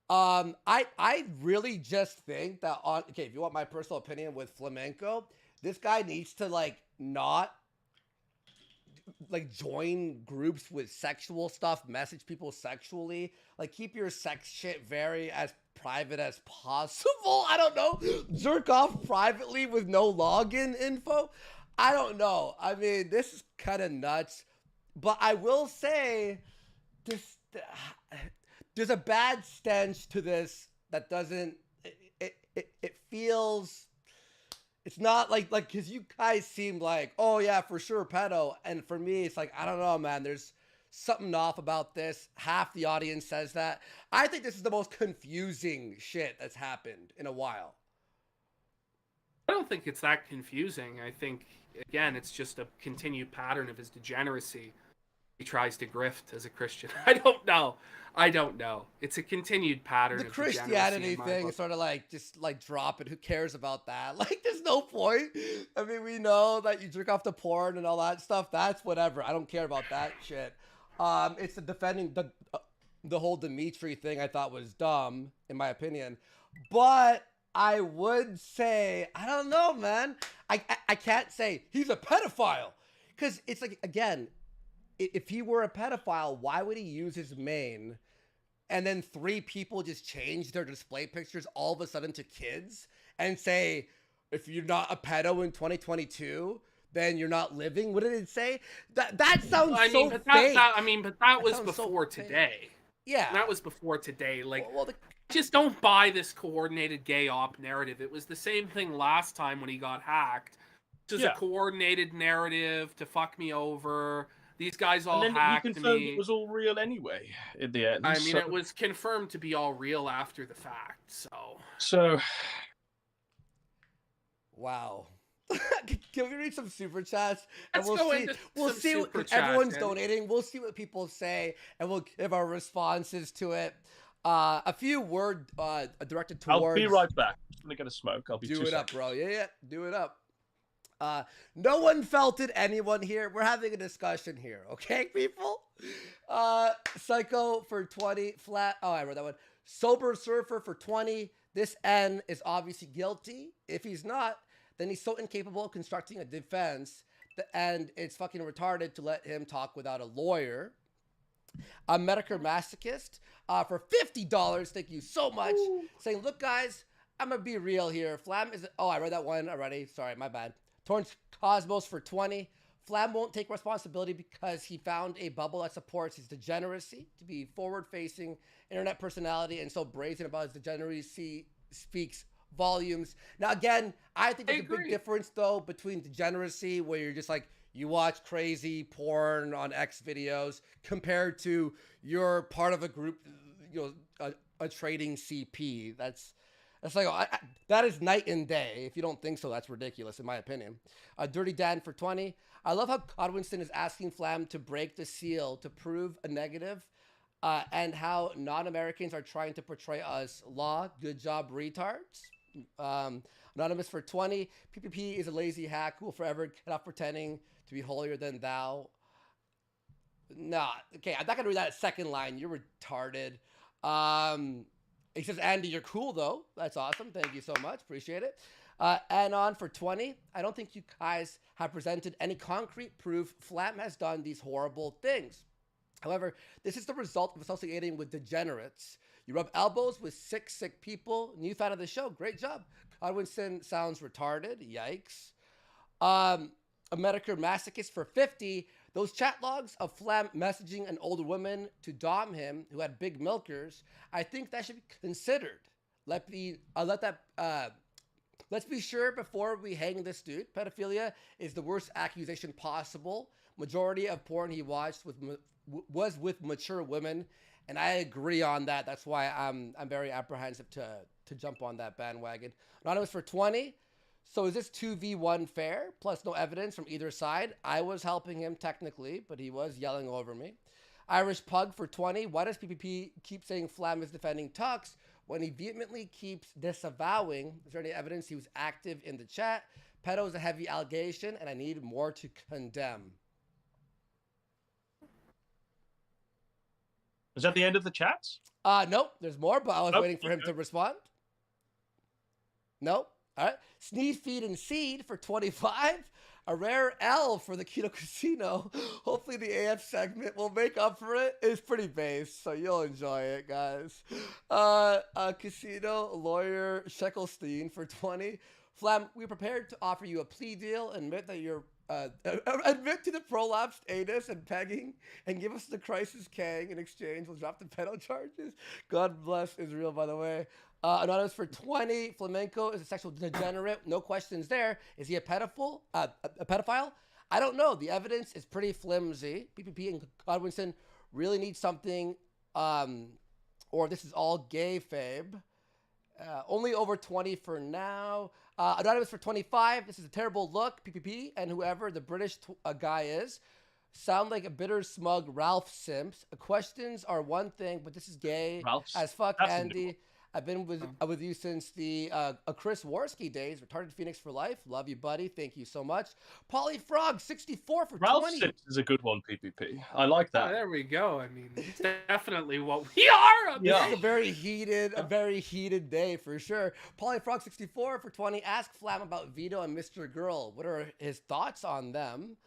I really just think that okay, if you want my personal opinion with Flamenco, this guy needs to like not like join groups with sexual stuff, message people sexually, like keep your sex shit very as private as possible. I don't know, jerk off privately with no login info. I don't know. I mean, this is kind of nuts, but I will say this. There's a bad stench to this that doesn't. It feels. It's not like because you guys seem like, oh yeah, for sure, pedo, and for me, it's like I don't know, man. There's something off about this. Half the audience says that. I think this is the most confusing shit that's happened in a while. I don't think it's that confusing. I think, again, it's just a continued pattern of his degeneracy. He tries to grift as a Christian. I don't know. It's a continued pattern The of Christianity thing book. is sort of like, just like drop it. Who cares about that? Like, there's no point. I mean, we know that you jerk off to porn and all that stuff. That's whatever. I don't care about that shit. It's the defending the whole Dimitri thing I thought was dumb, in my opinion. But I would say, I don't know, man. I can't say he's a pedophile. Because it's like, again, if he were a pedophile, why would he use his main and then 3 people just change their display pictures all of a sudden to kids and say, if you're not a pedo in 2022, then you're not living? What did it say? That sounds so fake. But that was before today. Yeah. That was before today. Like, well, just don't buy this coordinated gay op narrative. It was the same thing last time when he got hacked. Just a coordinated narrative to fuck me over. These guys all hacked me. And then he confirmed it was all real anyway in the end. I mean, it was confirmed to be all real after the fact, So... Wow. Can we read some super chats? And we'll see what everyone's donating. We'll see what people say, and we'll give our responses to it. A few word directed towards. I'll be right back. I'm gonna get a smoke. I'll be. Do it up, bro. Yeah. Do it up. No one felted anyone here. We're having a discussion here, okay, people? Psycho for 20, flat. Oh, I wrote that one. Sober Surfer for 20. This N is obviously guilty. If he's not, then he's so incapable of constructing a defense, and it's fucking retarded to let him talk without a lawyer. A Medicare Masochist for $50. Thank you so much. Ooh. Saying, look, guys, I'm gonna be real here. Flam is. Oh, I read that one already. Sorry, my bad. Torrance Cosmos for 20. Flam won't take responsibility because he found a bubble that supports his degeneracy. To be forward-facing internet personality and so brazen about his degeneracy speaks volumes. Now, again, I think there's a big difference, though, between degeneracy, where you're just like, you watch crazy porn on X videos, compared to you're part of a group, a trading CP. That's like, that is night and day. If you don't think so, that's ridiculous, in my opinion. Dirty Dan for 20. I love how Godwinson is asking Flam to break the seal to prove a negative, and how non-Americans are trying to portray us law. Good job, retards. Anonymous for 20. PPP is a lazy hack who will forever get off pretending to be holier than thou. Nah, okay, I'm not gonna read that second line. You're retarded. He says, Andy, you're cool, though. That's awesome. Thank you so much. Appreciate it. And on for 20. I don't think you guys have presented any concrete proof Flam has done these horrible things. However, this is the result of associating with degenerates. You rub elbows with sick people. New fan of the show. Great job. Godwinson sounds retarded. Yikes. A Medicare Masochist for 50. Those chat logs of Flam messaging an older woman to dom him who had big milkers, I think that should be considered. Let's be sure before we hang this dude. Pedophilia is the worst accusation possible. Majority of porn he watched was with mature women, and I agree on that. That's why I'm very apprehensive to jump on that bandwagon. Anonymous for 20. So is this 2v1 fair, plus no evidence from either side? I was helping him technically, but he was yelling over me. Irish Pug for 20. Why does PPP keep saying Flam is defending Tux when he vehemently keeps disavowing? Is there any evidence he was active in the chat? Pedo is a heavy allegation, and I need more to condemn. Is that the end of the chats? Nope, there's more, but I was waiting for him to respond. Nope. All right. Sneeze, Feed, and Seed for 25. A rare L for the Kino Casino. Hopefully the AF segment will make up for it. It's pretty base, so you'll enjoy it, guys. Casino Lawyer Sheckelstein for 20. Flam, we're prepared to offer you a plea deal. Admit that you're admit to the prolapsed anus and pegging, and give us the crisis Kang in exchange. We'll drop the pedo charges. God bless Israel, by the way. Anonymous for 20. Flamenco is a sexual degenerate. No questions there. Is he a pedophile? A pedophile? I don't know. The evidence is pretty flimsy. PPP and Godwinson really need something, or this is all gay fabe. Only over 20 for now. Anonymous for 25. This is a terrible look. PPP and whoever the British guy is sound like a bitter, smug Ralph Simps. Questions are one thing, but this is gay as fuck, Andy. I've been with you since the Chris Warski days. Retarded Phoenix for life. Love you, buddy. Thank you so much. Polly Frog, 64 for Ralph 20. Simps is a good one, PPP. I like that. Oh, there we go. I mean, it's definitely what we are. This is a very heated day for sure. Polly Frog, 64 for 20. Ask Flam about Vito and Mr. Girl. What are his thoughts on them?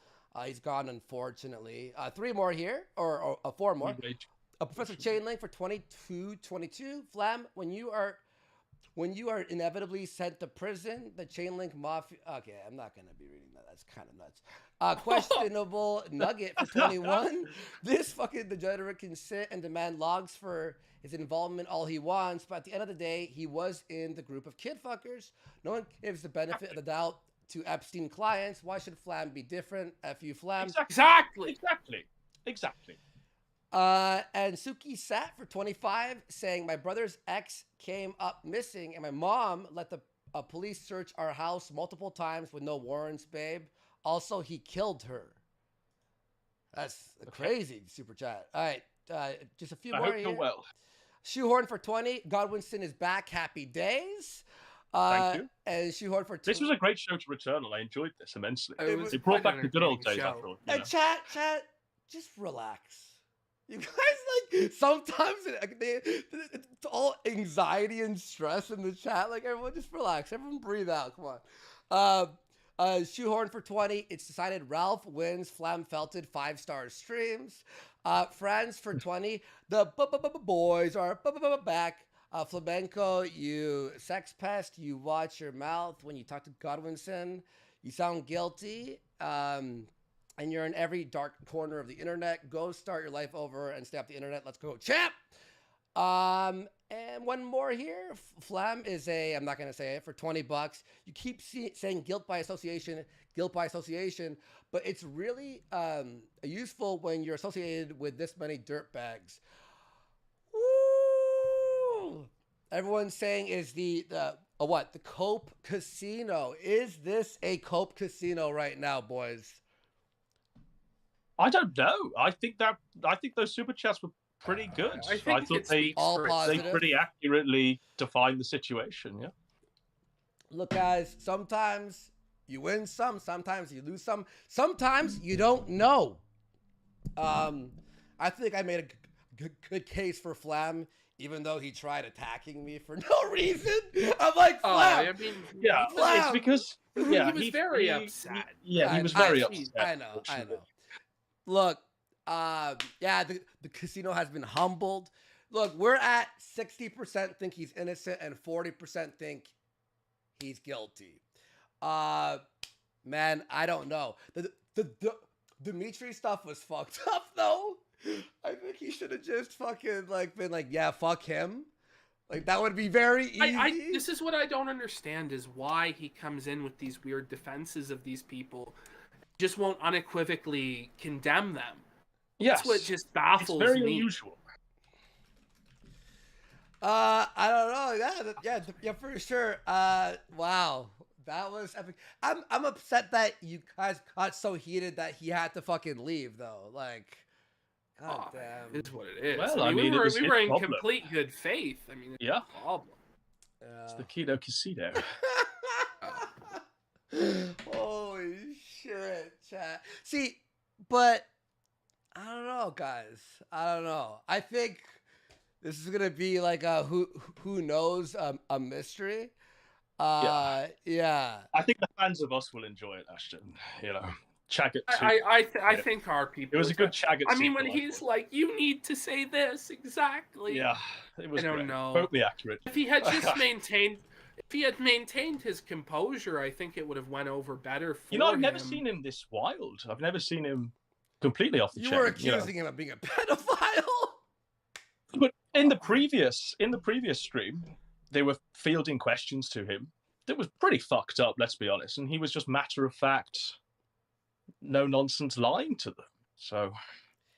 He's gone, unfortunately. 3 more here, or 4 more. Professor Chainlink for 22. Flam, when you are inevitably sent to prison, the Chainlink Mafia. Okay, I'm not gonna be reading that. That's kind of nuts. Questionable Nugget for 21. This fucking degenerate can sit and demand logs for his involvement all he wants, but at the end of the day, he was in the group of kid fuckers. No one gives the benefit of the doubt to Epstein clients. Why should Flam be different? F you, Flam. Exactly. And Suki Sat for 25 saying, my brother's ex came up missing and my mom let the police search our house multiple times with no warrants, babe. Also, he killed her. That's a crazy super chat. All right, just a few more hope here. you're well. Shoehorn for 20. Godwinson is back. Happy days. Thank you. And Shoehorn for 2. This was a great show to return, and I enjoyed this immensely. It brought back the good old days, show. after all. And chat, just relax. You guys, like, sometimes it's all anxiety and stress in the chat. Like, everyone just relax. Everyone breathe out. Come on. Shoehorn for 20. It's decided Ralph wins. Flam Felted, 5-star streams. Friends for 20. The boys are back. Flamenco, you sex pest. You watch your mouth when you talk to Godwinson. You sound guilty. And you're in every dark corner of the internet. Go start your life over and stay off the internet. Let's go, champ. And one more here. Flam is I'm not going to say it, for $20. You keep saying guilt by association, but it's really useful when you're associated with this many dirtbags. Woo! Everyone's saying is the Cope Casino. Is this a Cope Casino right now, boys? I don't know. I think those super chats were pretty good. I thought they pretty accurately defined the situation. Yeah. Look, guys. Sometimes you win some. Sometimes you lose some. Sometimes you don't know. I think I made a good case for Flam, even though he tried attacking me for no reason. I'm like, Flam. I mean, Flam. It's because he was very upset. He was very upset. I know. Look, the casino has been humbled. Look, we're at 60% think he's innocent and 40% think he's guilty. Man, I don't know. The Dimitri stuff was fucked up though. I think he should have just fucking been like, yeah, fuck him. Like, that would be very easy. This is what I don't understand is why he comes in with these weird defenses of these people. Just won't unequivocally condemn them. Yes. That's what just baffles me. It's very unusual. I don't know. Yeah, for sure. Wow. That was epic. I'm upset that you guys got so heated that he had to fucking leave though. Like, god damn. It is what it is. Well, I mean, it was we his were in problem. complete good faith. I mean, it's Yeah. no problem. It's the Kino Casino. Holy shit, chat. See, but I don't know, guys. I don't know. I think this is gonna be like a who knows a mystery. Yeah. I think the fans of us will enjoy it, Ashton. You know, Chaggot too. I think our people. It was a good Chaggot. I mean, when sequel, he's thought. like, "You need to say this exactly." Yeah, it was. I don't great. know. Totally accurate. If he had just maintained his composure, I think it would have went over better for You know, I've never him. seen him this wild. I've never seen him completely off the You chain. were accusing him of being a pedophile. But in the previous stream, they were fielding questions to him that was pretty fucked up, let's be honest, and he was just matter of fact, no nonsense lying to them. So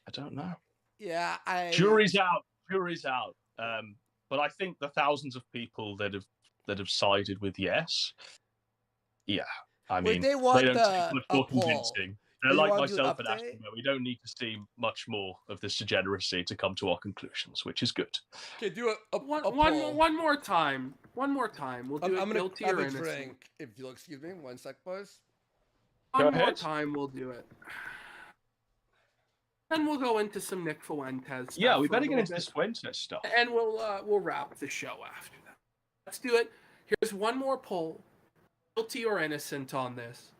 I don't know. Yeah, Jury's out. But I think the thousands of people that have sided with yes, yeah. I mean, they want don't the take much a more poll. convincing. They're Do you like want to do an myself and update? Ashton. We don't need to see much more of this degeneracy to come to our conclusions, which is good. Okay, do a One poll. more time. One more time. We'll do I'm it gonna guilty have or a innocent. drink. If you'll excuse me, 1 sec, boys. Go One more ahead. time, we'll do it. And we'll go into some Nick Fuentes stuff. Yeah, we for a better get little into bit. this Fuentes stuff. And we'll wrap the show after that. Let's do it. Here's one more poll: guilty or innocent on this.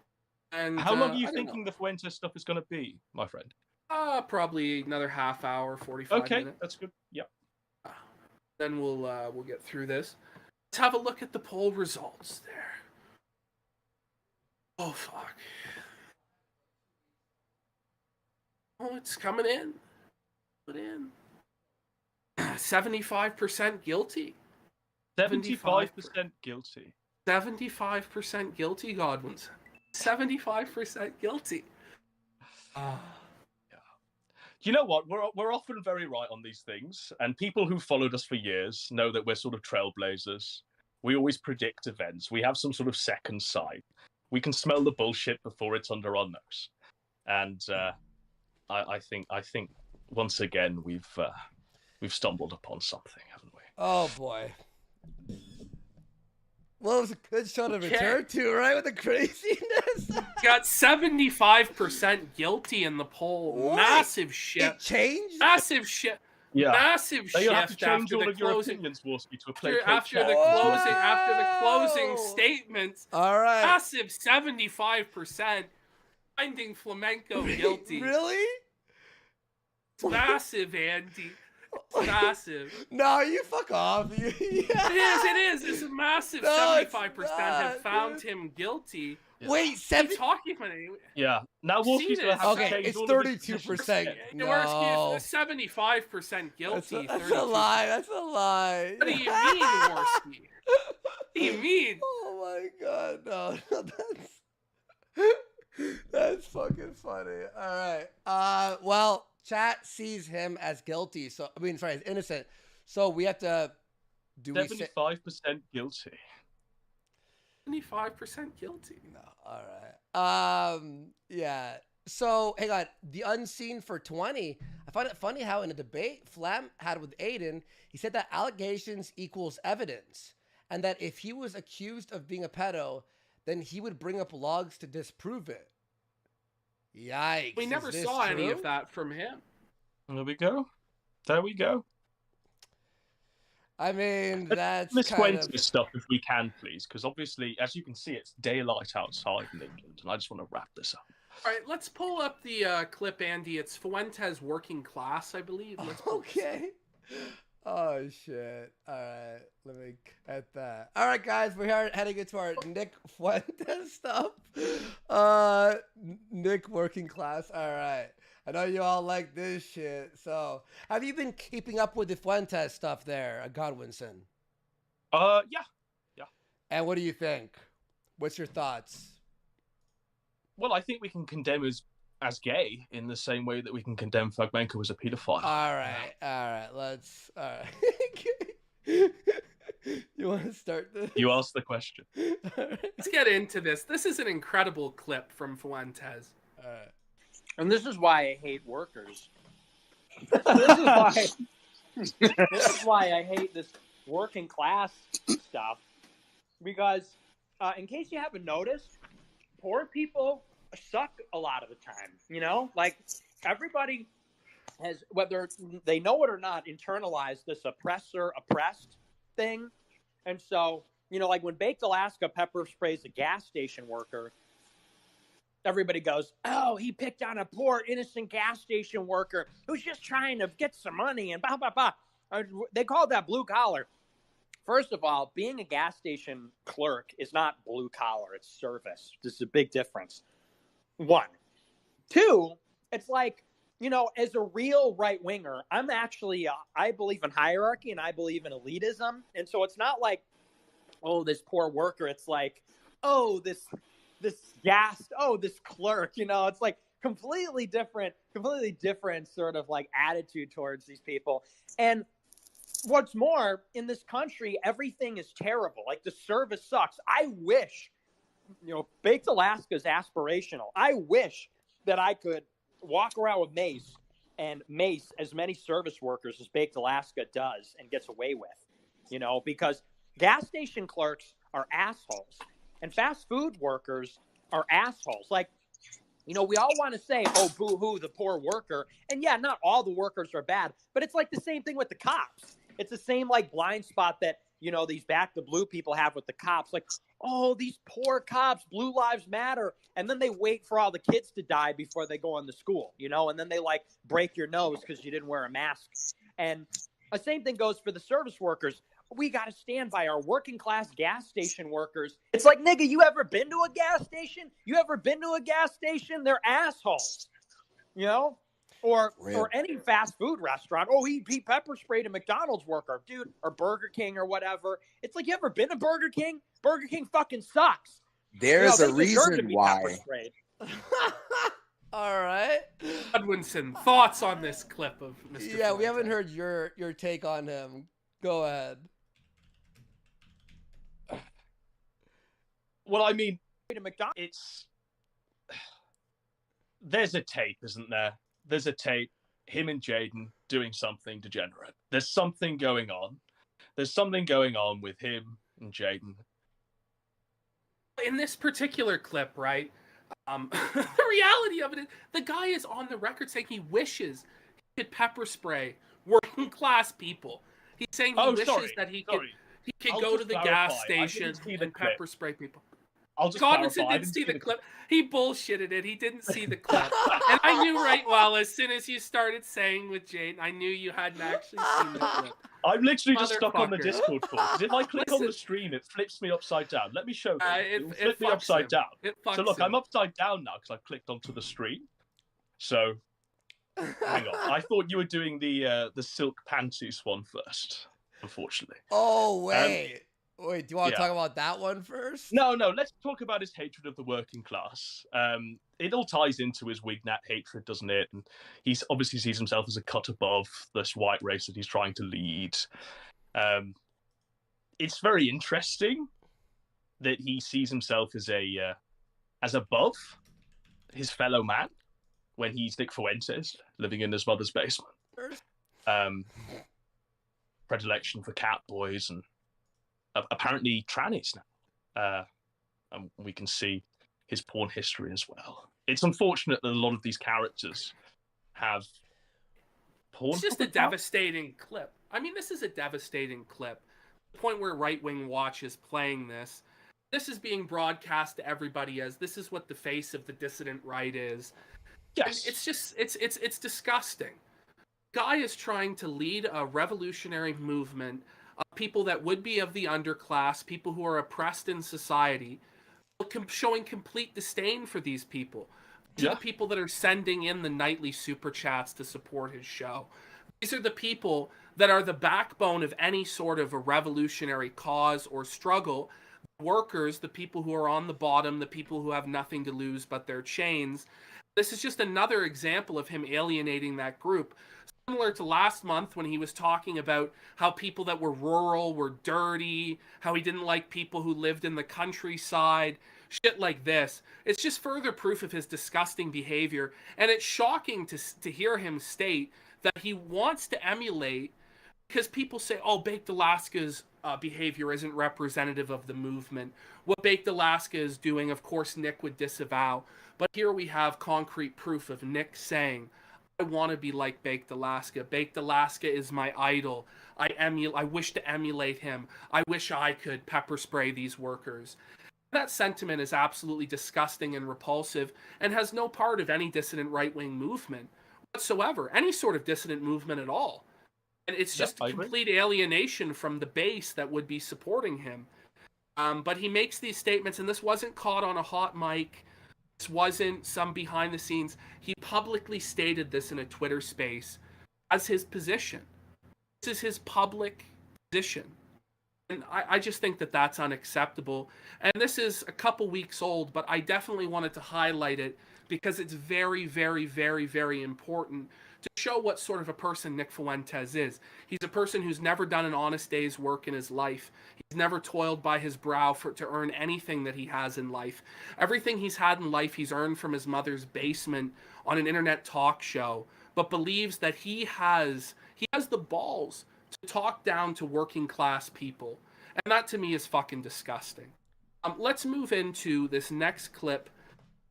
And How long are you I don't thinking the Fuentes stuff is going to be, my friend? know. Probably another half hour, 45 Okay, minutes. that's good. Yep. Then we'll get through this. Let's have a look at the poll results there. Oh fuck. Oh, it's coming in. Put in. 75% guilty. 75% guilty. 75% guilty, Godwinson. 75% guilty. You know what? We're often very right on these things, and people who followed us for years know that we're sort of trailblazers. We always predict events. We have some sort of second sight. We can smell the bullshit before it's under our nose. And I think once again we've stumbled upon something, haven't we? Oh boy. Well, it was a good show to Okay. return to, right? With the craziness. Got 75% guilty in the poll. What? Massive shift. It changed. Massive shift. Yeah. Massive So shift you'll have to change after all the of your closing. opinions, Worsky, to a play After the closing statements. All right. Massive 75% finding Flamenco guilty. Really? Massive, Andy. Massive. No, you fuck off. Yeah. It is. It's a massive No, it's 75% not, have found dude. him guilty. Wait, Keep 70. talking about it. Yeah. Now Worsky's going to have Okay, to change it's all of his 32%. positions. No. Jaworski, 75% guilty. That's 32. a lie. That's a lie. What do you mean, Jaworski? What do you mean? Oh my god, no, that's fucking funny. All right. Well, chat sees him as guilty. So as innocent. So we have to 75% guilty. 75% guilty. No. All right. Yeah. So hang on. The unseen for 20. I find it funny how in a debate Flam had with Aiden, he said that allegations equals evidence, and that if he was accused of being a pedo, then he would bring up logs to disprove it. Yikes. We never Is this saw any true? of that from him. There we go. There we go. I mean, that's Let's go kind into of... this stuff if we can, please, because obviously, as you can see, it's daylight outside in England, and I just want to wrap this up. All right, let's pull up the clip, Andy. It's Fuentes working class, I believe. Let's pull this up. Okay. Oh, shit. All right. Let me get that. All right, guys. We're heading into our Nick Fuentes stuff. Nick working class. All right. I know you all like this shit. So, have you been keeping up with the Fuentes stuff there, Godwinson? Yeah. And what do you think? What's your thoughts? Well, I think we can condemn as gay in the same way that we can condemn Flamenco as a paedophile. All right. Let's. All right. You want to start this? You asked the question. Let's get into this. This is an incredible clip from Fuentes. And this is why I hate workers. This is why I hate this working class stuff. Because, in case you haven't noticed, poor people suck a lot of the time. You know, like everybody has, whether they know it or not, internalized this oppressor-oppressed thing. And so, you know, like when Baked Alaska pepper sprays a gas station worker, everybody goes, oh, he picked on a poor, innocent gas station worker who's just trying to get some money and blah, blah, blah. They call that blue collar. First of all, being a gas station clerk is not blue collar. It's service. This is a big difference. One. Two, it's like, you know, as a real right-winger, I'm actually, I believe in hierarchy and I believe in elitism. And so it's not like, oh, this poor worker. It's like, oh, this clerk, you know, it's like completely different sort of like attitude towards these people. And what's more, in this country, everything is terrible. Like the service sucks. I wish, you know, Baked Alaska is aspirational. I wish that I could walk around with mace and mace as many service workers as Baked Alaska does and gets away with, you know, because gas station clerks are assholes and fast food workers are assholes. Like, you know, we all want to say, oh, boo-hoo, the poor worker. And yeah, not all the workers are bad, but it's like the same thing with the cops. It's the same like blind spot that, you know, these Back to Blue people have with the cops. Like, oh, these poor cops, Blue Lives Matter. And then they wait for all the kids to die before they go into school, you know, and then they like break your nose because you didn't wear a mask. And the same thing goes for the service workers. We got to stand by our working class gas station workers. It's like, nigga, you ever been to a gas station? They're assholes, you know? Or any fast food restaurant. Oh, he pepper sprayed a McDonald's worker, dude, or Burger King or whatever. It's like, you ever been to Burger King? Burger King fucking sucks. There's you know, a reason why. All right. Edwinson, thoughts on this clip of Mr. Yeah, we Fuentes? haven't heard your take on him. Go ahead. Well, I mean, there's a tape, isn't there? There's a tape, him and Jaden doing something degenerate. There's something going on. There's something going on with him and Jaden. In this particular clip, right, the reality of it is the guy is on the record saying he wishes he could pepper spray working class people. He's saying he wishes that he could go to the gas station and pepper spray people. Godwinson didn't see the clip. He bullshitted it. He didn't see the clip. And I knew right well, as soon as you started saying with Jane, I knew you hadn't actually seen the clip. I'm literally just stuck on the Motherfucker. Discord call. If I click on the stream, it flips me upside down. Let me show you. It will flip me upside down. So look, I'm upside down now because I've clicked onto the stream. So, hang on. I thought you were doing the silk pantsuits one first, unfortunately. Oh, wait. Wait, do you want to talk about that one first? No. Let's talk about his hatred of the working class. It all ties into his Wignat hatred, doesn't it? And he obviously sees himself as a cut above this white race that he's trying to lead. It's very interesting that he sees himself as above his fellow man when he's Nick Fuentes living in his mother's basement. Predilection for cat boys and apparently trannies now. And we can see his porn history as well. It's unfortunate that a lot of these characters have porn. It's just a devastating clip. I mean, this is a devastating clip. The point where Right Wing Watch is playing this is being broadcast to everybody as this is what the face of the dissident right is. Yes. And it's just, it's disgusting. Guy is trying to lead a revolutionary movement of people that would be of the underclass, people who are oppressed in society, showing complete disdain for these people. These are the people that are sending in the nightly super chats to support his show. These are the people that are the backbone of any sort of a revolutionary cause or struggle. The workers, the people who are on the bottom, the people who have nothing to lose but their chains. This is just another example of him alienating that group. Similar to last month when he was talking about how people that were rural were dirty, how he didn't like people who lived in the countryside, shit like this. It's just further proof of his disgusting behavior, and it's shocking to hear him state that he wants to emulate, because people say, oh, Baked Alaska's behavior isn't representative of the movement. What Baked Alaska is doing, of course, Nick would disavow, but here we have concrete proof of Nick saying, I want to be like Baked Alaska. Baked Alaska is my idol. I wish to emulate him. I wish I could pepper spray these workers. That sentiment is absolutely disgusting and repulsive and has no part of any dissident right-wing movement whatsoever, any sort of dissident movement at all. And it's just complete alienation from the base that would be supporting him. But he makes these statements, and this wasn't caught on a hot mic. This wasn't some behind the scenes. He publicly stated this in a Twitter space as his position. This is his public position. And I just think that that's unacceptable. And this is a couple weeks old, but I definitely wanted to highlight it because it's very, very, very, very important to show what sort of a person Nick Fuentes is. He's a person who's never done an honest day's work in his life. He's never toiled by his brow to earn anything that he has in life. Everything he's had in life he's earned from his mother's basement on an internet talk show, but believes that he has the balls to talk down to working class people. And that to me is fucking disgusting. Let's move into this next clip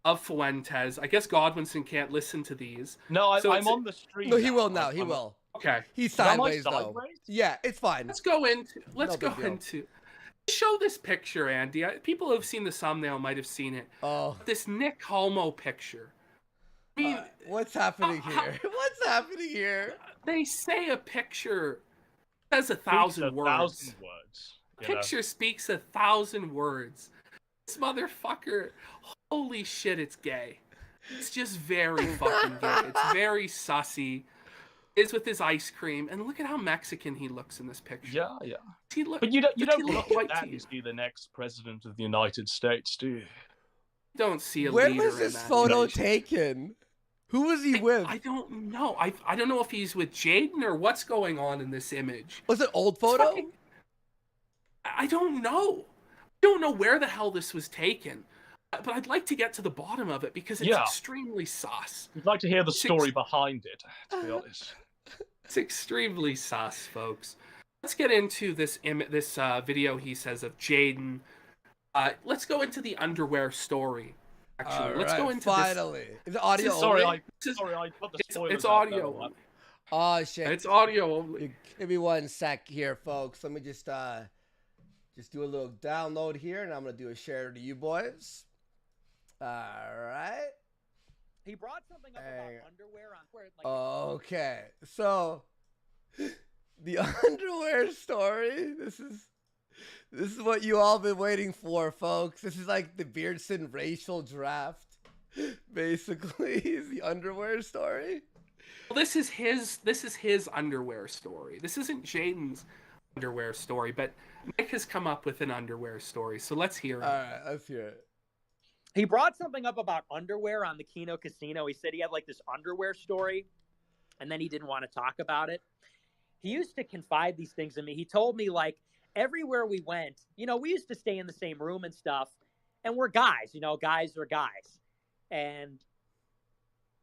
of Fuentes. I guess Godwinson can't listen to these. No, I'm on the stream. No, he will now. He will. Okay. He's sideways though. Yeah, it's fine. Let's go into. Show this picture, Andy. People who have seen the thumbnail might have seen it. Oh. This Nick Homo picture. I mean, what's happening here? What's happening here? They say a picture says 1,000 words. A picture speaks 1,000 words. This motherfucker, holy shit, it's gay. It's just very fucking gay. It's very sussy. Is with his ice cream, and look at how Mexican he looks in this picture. Yeah. But you don't look at that and see the next president of the United States, do you? Don't see a Where leader was this in that photo image. taken? Who was he with? I don't know. I don't know if he's with Jaden or what's going on in this image. Was it old photo? I don't know. I don't know where the hell this was taken. But I'd like to get to the bottom of it because it's extremely sus. We'd like to hear the story behind it, to be honest. It's extremely sus, folks. Let's get into this video he says of Jaden. Let's go into the underwear story. Actually, let's go into finally. this. Is it audio Sorry, only? I put the spoilers It's out audio there. only. Oh shit. It's audio only. Give me one sec here, folks. Let me just do a little download here, and I'm gonna do a share to you boys. All right. He brought something up about underwear on where Okay, so the underwear story. This is what you all been waiting for, folks. This is like the Beardson racial draft. Basically, is the underwear story. Well, this is his underwear story. This isn't Jaden's underwear story, but Nick has come up with an underwear story. So let's hear it. All right, let's hear it. He brought something up about underwear on the Kino Casino. He said he had like this underwear story, and then he didn't want to talk about it. He used to confide these things in me. He told me like everywhere we went, we used to stay in the same room and stuff, and we're guys, guys are guys. And,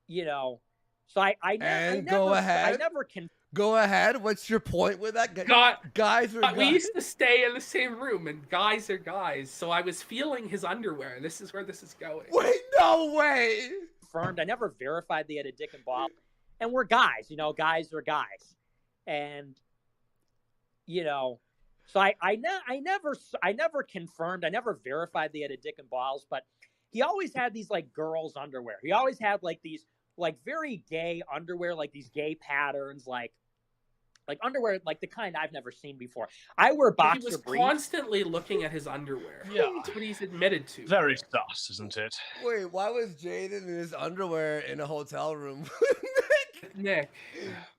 so I never can. Go ahead. What's your point with that? Guys are guys. We used to stay in the same room, and guys are guys. So I was feeling his underwear, and this is where this is going. Wait, no way. Confirmed. I never verified they had a dick and ball. And we're guys, guys are guys. And, so I never confirmed. I never verified they had a dick and balls, but he always had these like girls' underwear. He always had like these like very gay underwear, like these gay patterns, like underwear, like the kind I've never seen before. I wear boxer briefs. He was constantly looking at his underwear. Yeah. That's what he's admitted to. Very sus, isn't it? Wait, why was Jaden in his underwear in a hotel room? Nick.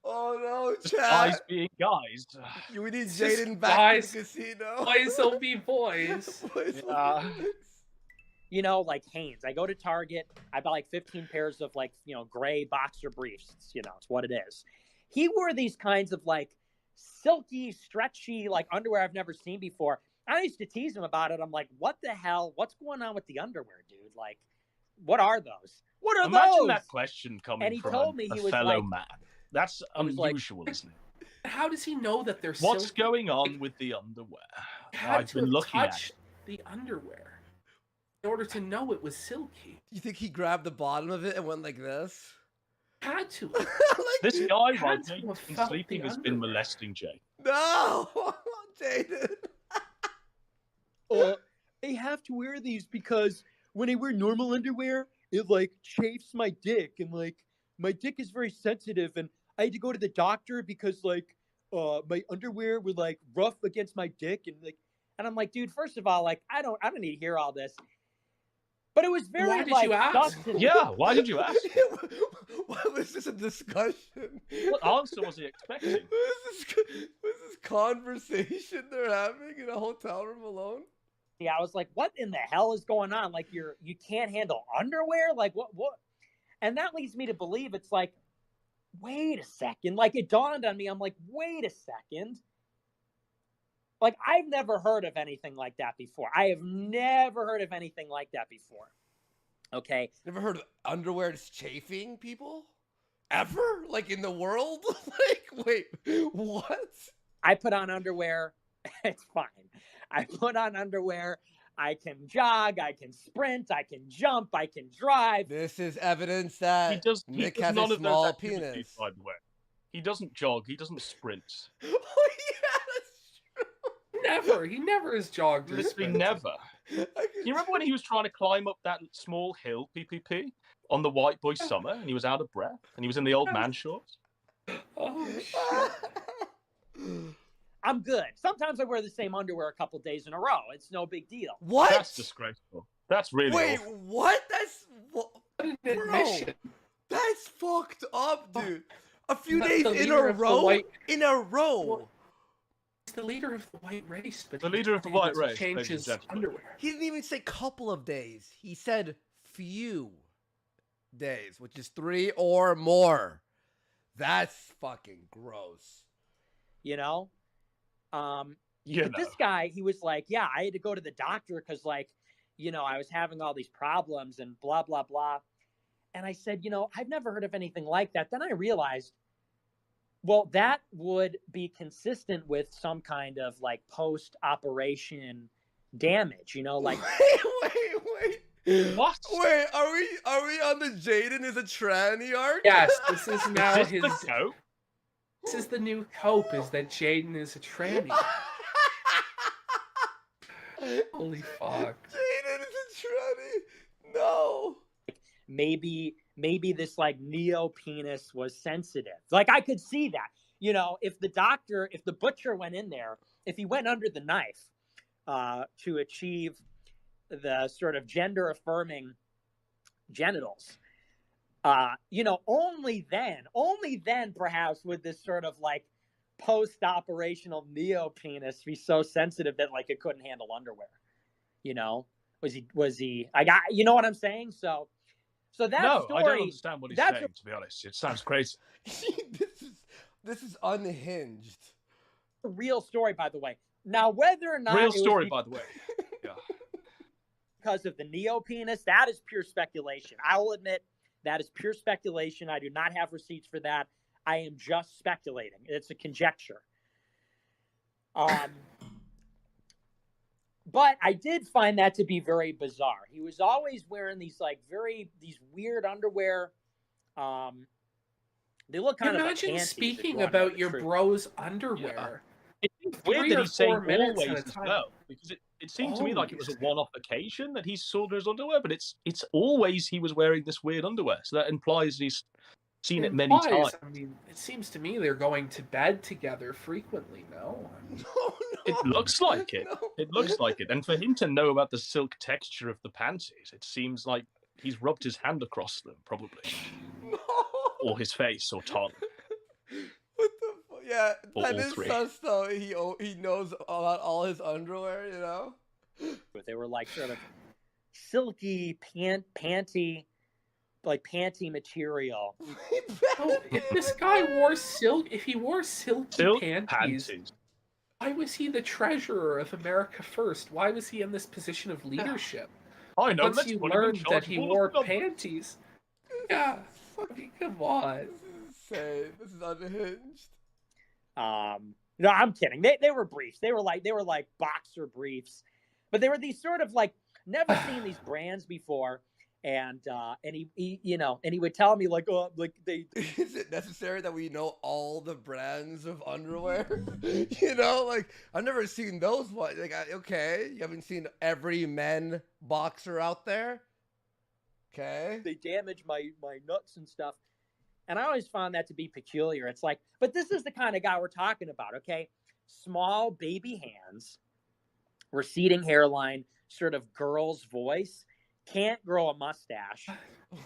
Oh no, Just chat. guys being guys. We need Just Jaden back guys. to the casino. Boys will be boys. Boys will Yeah. be boys. Like Hanes. I go to Target. I buy like 15 pairs of like, gray boxer briefs. It's what it is. he wore these kinds of like silky, stretchy, like underwear I've never seen before. I used to tease him about it. I'm like, what the hell? What's going on with the underwear, dude? Like, what are those? What are Imagine those? that question coming And he from told me a he was fellow like- man. That's he was like- unusual, isn't it? How does he know that they're What's silky? going on with the underwear? Had I've to been have looking at touched it. the underwear in order to know it was silky. You think he grabbed the bottom of it and went like this? Had to. Like, This guy, Had while to Jaden's have been felt sleeping, the has been underwear. molesting Jay. no, Jaden. I have to wear these because when I wear normal underwear, it like chafes my dick, and like my dick is very sensitive, and I had to go to the doctor because like my underwear would like rough against my dick, and I'm like, dude, first of all, like I don't need to hear all this. But it was very Why did like you ask? substantive. Yeah, why did you ask? Why was this a discussion? What answer was he expecting? What is this conversation they're having in a hotel room alone? Yeah, I was like, what in the hell is going on? Like you can't handle underwear? Like what? And that leads me to believe it's like, wait a second. Like it dawned on me. I'm like, wait a second. Like I've never heard of anything like that before. I have never heard of anything like that before. Okay. Never heard of underwear just chafing people? Ever? Like in the world? Like, wait, what? I put on underwear. It's fine. I put on underwear. I can jog. I can sprint. I can jump. I can drive. This is evidence that He does Nick has none a of those small activities, penis. by the way. He doesn't jog. He doesn't sprint. Oh, yeah, that's true. Never. He never has jogged. or Literally sprinted. never. I can- You remember when he was trying to climb up that small hill, PPP, on the White Boy Summer, and he was out of breath, and he was in the old man shorts? Oh shit. I'm good. Sometimes I wear the same underwear a couple days in a row. It's no big deal. What? That's disgraceful. That's really Wait, awful. what? That's What an Bro. admission. that's fucked up, dude. A few But days the in a leader of the row. white- In a row. Well, He's the leader of the white race, but The he leader of the didn't white race, change ladies and his gentlemen. underwear. He didn't even say couple of days. He said few days, which is 3 or more. That's fucking gross. You know? You But know. this guy, he was like, yeah, I had to go to the doctor because, like, you know, I was having all these problems and blah, blah, blah. And I said, you know, I've never heard of anything like that. Then I realized, well, that would be consistent with some kind of like post-operation damage, you know, like wait. What? Wait, are we on the Jaden is a tranny arc? Yes, this is now Is this his. the coat? This is the new cope. Is that Jaden is a tranny? Holy fuck! Jaden is a tranny. No. maybe this like neo penis was sensitive. Like I could see that. You know, if the butcher went in there, if he went under the knife to achieve the sort of gender affirming genitals, you know, only then perhaps would this sort of like post-operational neo penis be so sensitive that like it couldn't handle underwear. You know, was he I got, you know what I'm saying? So that No, story, I don't understand what he's that's saying, to be honest. It sounds crazy. this is unhinged. a real story, by the way. Now, whether or not Real it was story, by the way. Yeah. because of the neo penis, that is pure speculation. I will admit that is pure speculation. I do not have receipts for that. I am just speculating. It's a conjecture. But I did find that to be very bizarre. He was always wearing these weird underwear. They look kind Imagine of like speaking about your bro's underwear. It's 3 weird that or he's saying 4 minutes at a always as time. well, because it seemed to me like it was a Always. one-off occasion that he sold his underwear, but it's always he was wearing this weird underwear, so that implies he's seen it many implies- times. I mean, it seems to me they're going to bed together frequently. No, No. It looks like it. No. It looks like it, and for him to know about the silk texture of the panties, it seems like he's rubbed his hand across them, probably, No. or his face, or tongue. What the fuck? Yeah, Or that all is three. sus though. He knows about all his underwear, you know? They were like sort of silky, panty, like panty material. Oh, if this guy wore if he wore silky Silk panties, panties. why was he the treasurer of America First? Why was he in this position of leadership? I know. Once Let's you put him in learned charge that of he all of wore the numbers. panties, yeah, I mean, come on. This is insane. This is unhinged. No, I'm kidding. They were briefs. They were like boxer briefs, but they were these sort of like never seen these brands before. And he you know, and he would tell me like, oh, like they. Is it necessary that we know all the brands of underwear? You know, like I've never seen those ones. Like, okay, you haven't seen every men boxer out there. Okay. They damage my nuts and stuff. And I always found that to be peculiar. It's like, but this is the kind of guy we're talking about, okay? Small baby hands, receding hairline, sort of girl's voice, can't grow a mustache.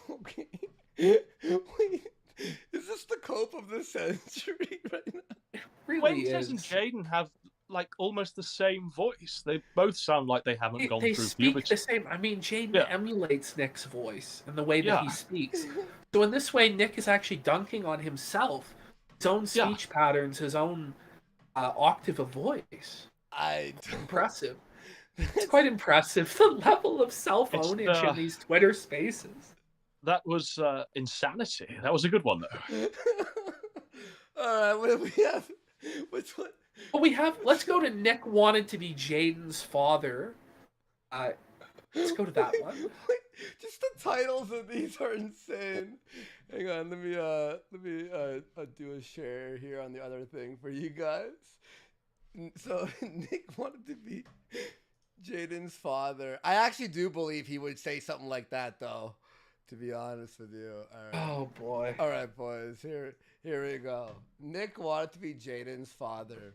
Okay. Wait, is this the cope of the century right now? It really Winters is. and Jaden have like almost the same voice. They both sound like they haven't gone They through speak puberty. the same. I mean, Jaden Yeah. emulates Nick's voice and the way that he Yeah. speaks. So in this way, Nick is actually dunking on himself, his own Yeah. speech patterns, his own octave of voice. I Impressive. It's quite impressive, the level of self-ownage in these Twitter spaces. That was insanity. That was a good one though. All right, what do we have? Which one? Well, let's go to Nick wanted to be Jaden's father. Let's go to that one. Wait, just the titles of these are insane. Hang on, let me do a share here on the other thing for you guys. So Nick wanted to be Jaden's father. I actually do believe he would say something like that, though. To be honest with you. All right. Oh boy. All right, boys. Here we go. Nick wanted to be Jaden's father.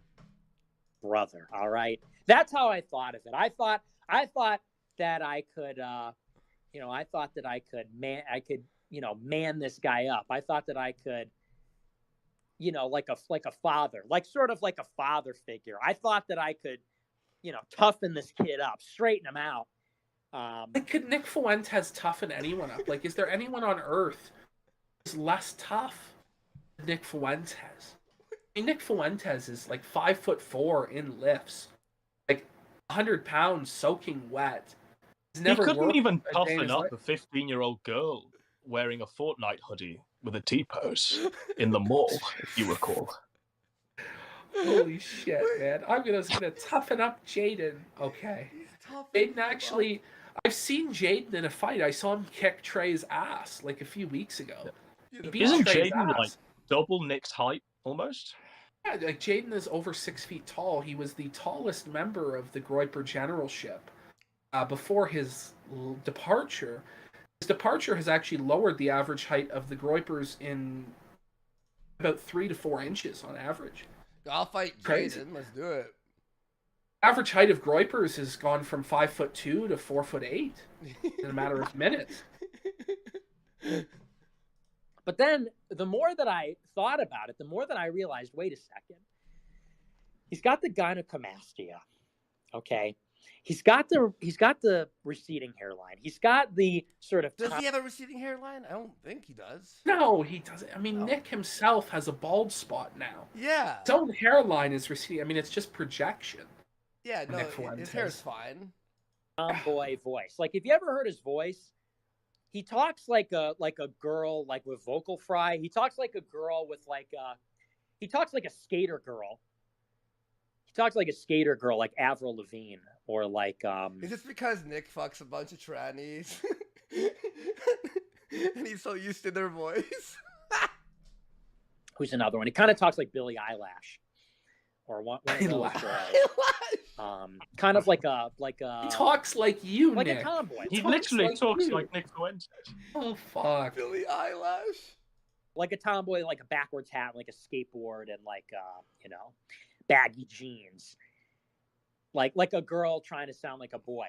Brother, all right? That's how I thought of it. I thought that I could man this guy up. I thought that I could, like a father, like sort of like a father figure. I thought that I could, toughen this kid up, straighten him out. Like, could Nick Fuentes toughen anyone up? Like, is there anyone on Earth who's less tough than Nick Fuentes? I mean, Nick Fuentes is like 5'4" in lifts, like 100 pounds soaking wet. He's He couldn't worked even a day in toughen his up life. a 15-year-old girl wearing a Fortnite hoodie with a T-pose in the mall, if you recall. Holy shit, man! I'm gonna toughen up Jaden. Okay, He's tough. Jaden actually. I've seen Jaden in a fight. I saw him kick Trey's ass like a few weeks ago. He beat Isn't Trey's Jaden ass. like double Nick's height almost? Yeah, like Jaden is over 6 feet tall. He was the tallest member of the Groyper Generalship before his departure. His departure has actually lowered the average height of the Groypers in about 3 to 4 inches on average. I'll fight Crazy. Jaden. Let's do it. Average height of Groypers has gone from 5'2" to 4'8" in a matter of minutes. But then the more that I thought about it, the more that I realized, wait a second. He's got the gynecomastia. Okay. He's got the receding hairline. He's got the sort of Does he have a receding hairline? I don't think he does. No, he doesn't. I mean, No. Nick himself has a bald spot now. Yeah. His own hairline is receding. I mean, it's just projection. Yeah, no, Nick his Fuentes. hair's fine. tomboy voice. Like if you ever heard his voice, he talks like a girl, like with vocal fry. He talks like a girl with he talks like a skater girl. He talks like a skater girl, like Avril Lavigne, or like Is this because Nick fucks a bunch of trannies? And he's so used to their voice? who's another one? He kind of talks like Billie Eilish, or one of those girls. Kind of like a He talks like you, like Nick. a tomboy, He Talks literally like talks you. like Nick Fuentes. Oh fuck! Billie Eilish? like a tomboy, like a backwards hat, like a skateboard, and baggy jeans, like a girl trying to sound like a boy.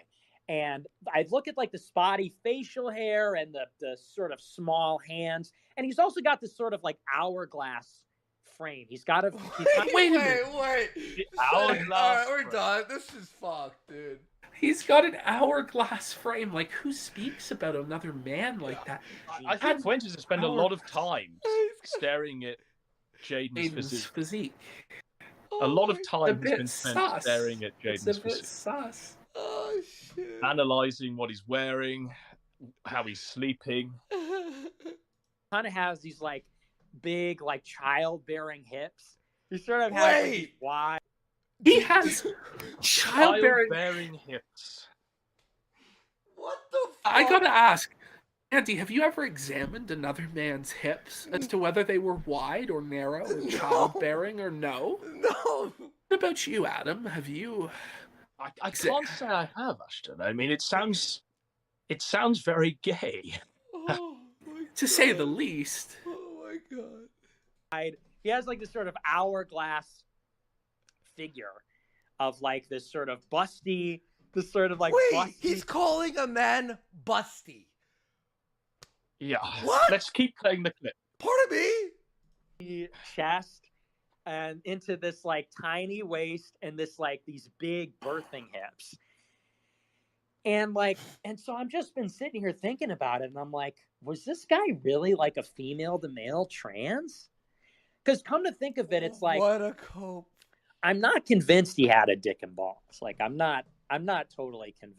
And I look at like the spotty facial hair and the sort of small hands, and he's also got this sort of like hourglass frame. He's got a Wait, Wait a wait. The All hourglass right, we're frame. done. This is fucked, dude. He's got an hourglass frame. Like, who speaks about another man like that? I think Fuentes has spent a lot of time staring at Jaden's Aiden's physique. physique. A lot of It's a time has bit been spent sus. staring at It's Jaden's a bit physique, sus. Oh shit. analyzing what he's wearing, how he's sleeping. Kind of has these like big like childbearing hips. He sort of has like, these Wait. wide. He has childbearing. Childbearing hips. What the fuck? I gotta ask, Andy, have you ever examined another man's hips as to whether they were wide or narrow, or No. childbearing or no? No. What about you, Adam? Have you? I can't say I have, Ashton. I mean, it sounds very gay. Oh my To say the God. least. Oh my god. He has like this sort of hourglass figure of like this sort of busty, this sort of like Wait, busty. he's calling a man busty. Yeah. What? Let's keep playing the clip. Pardon me? chest and into this like tiny waist and this like these big birthing hips. And so I'm just been sitting here thinking about it, and I'm like, was this guy really like a female to male trans? Because come to think of it, it's like, what a cope. I'm not convinced he had a dick and balls. Like I'm not totally convinced.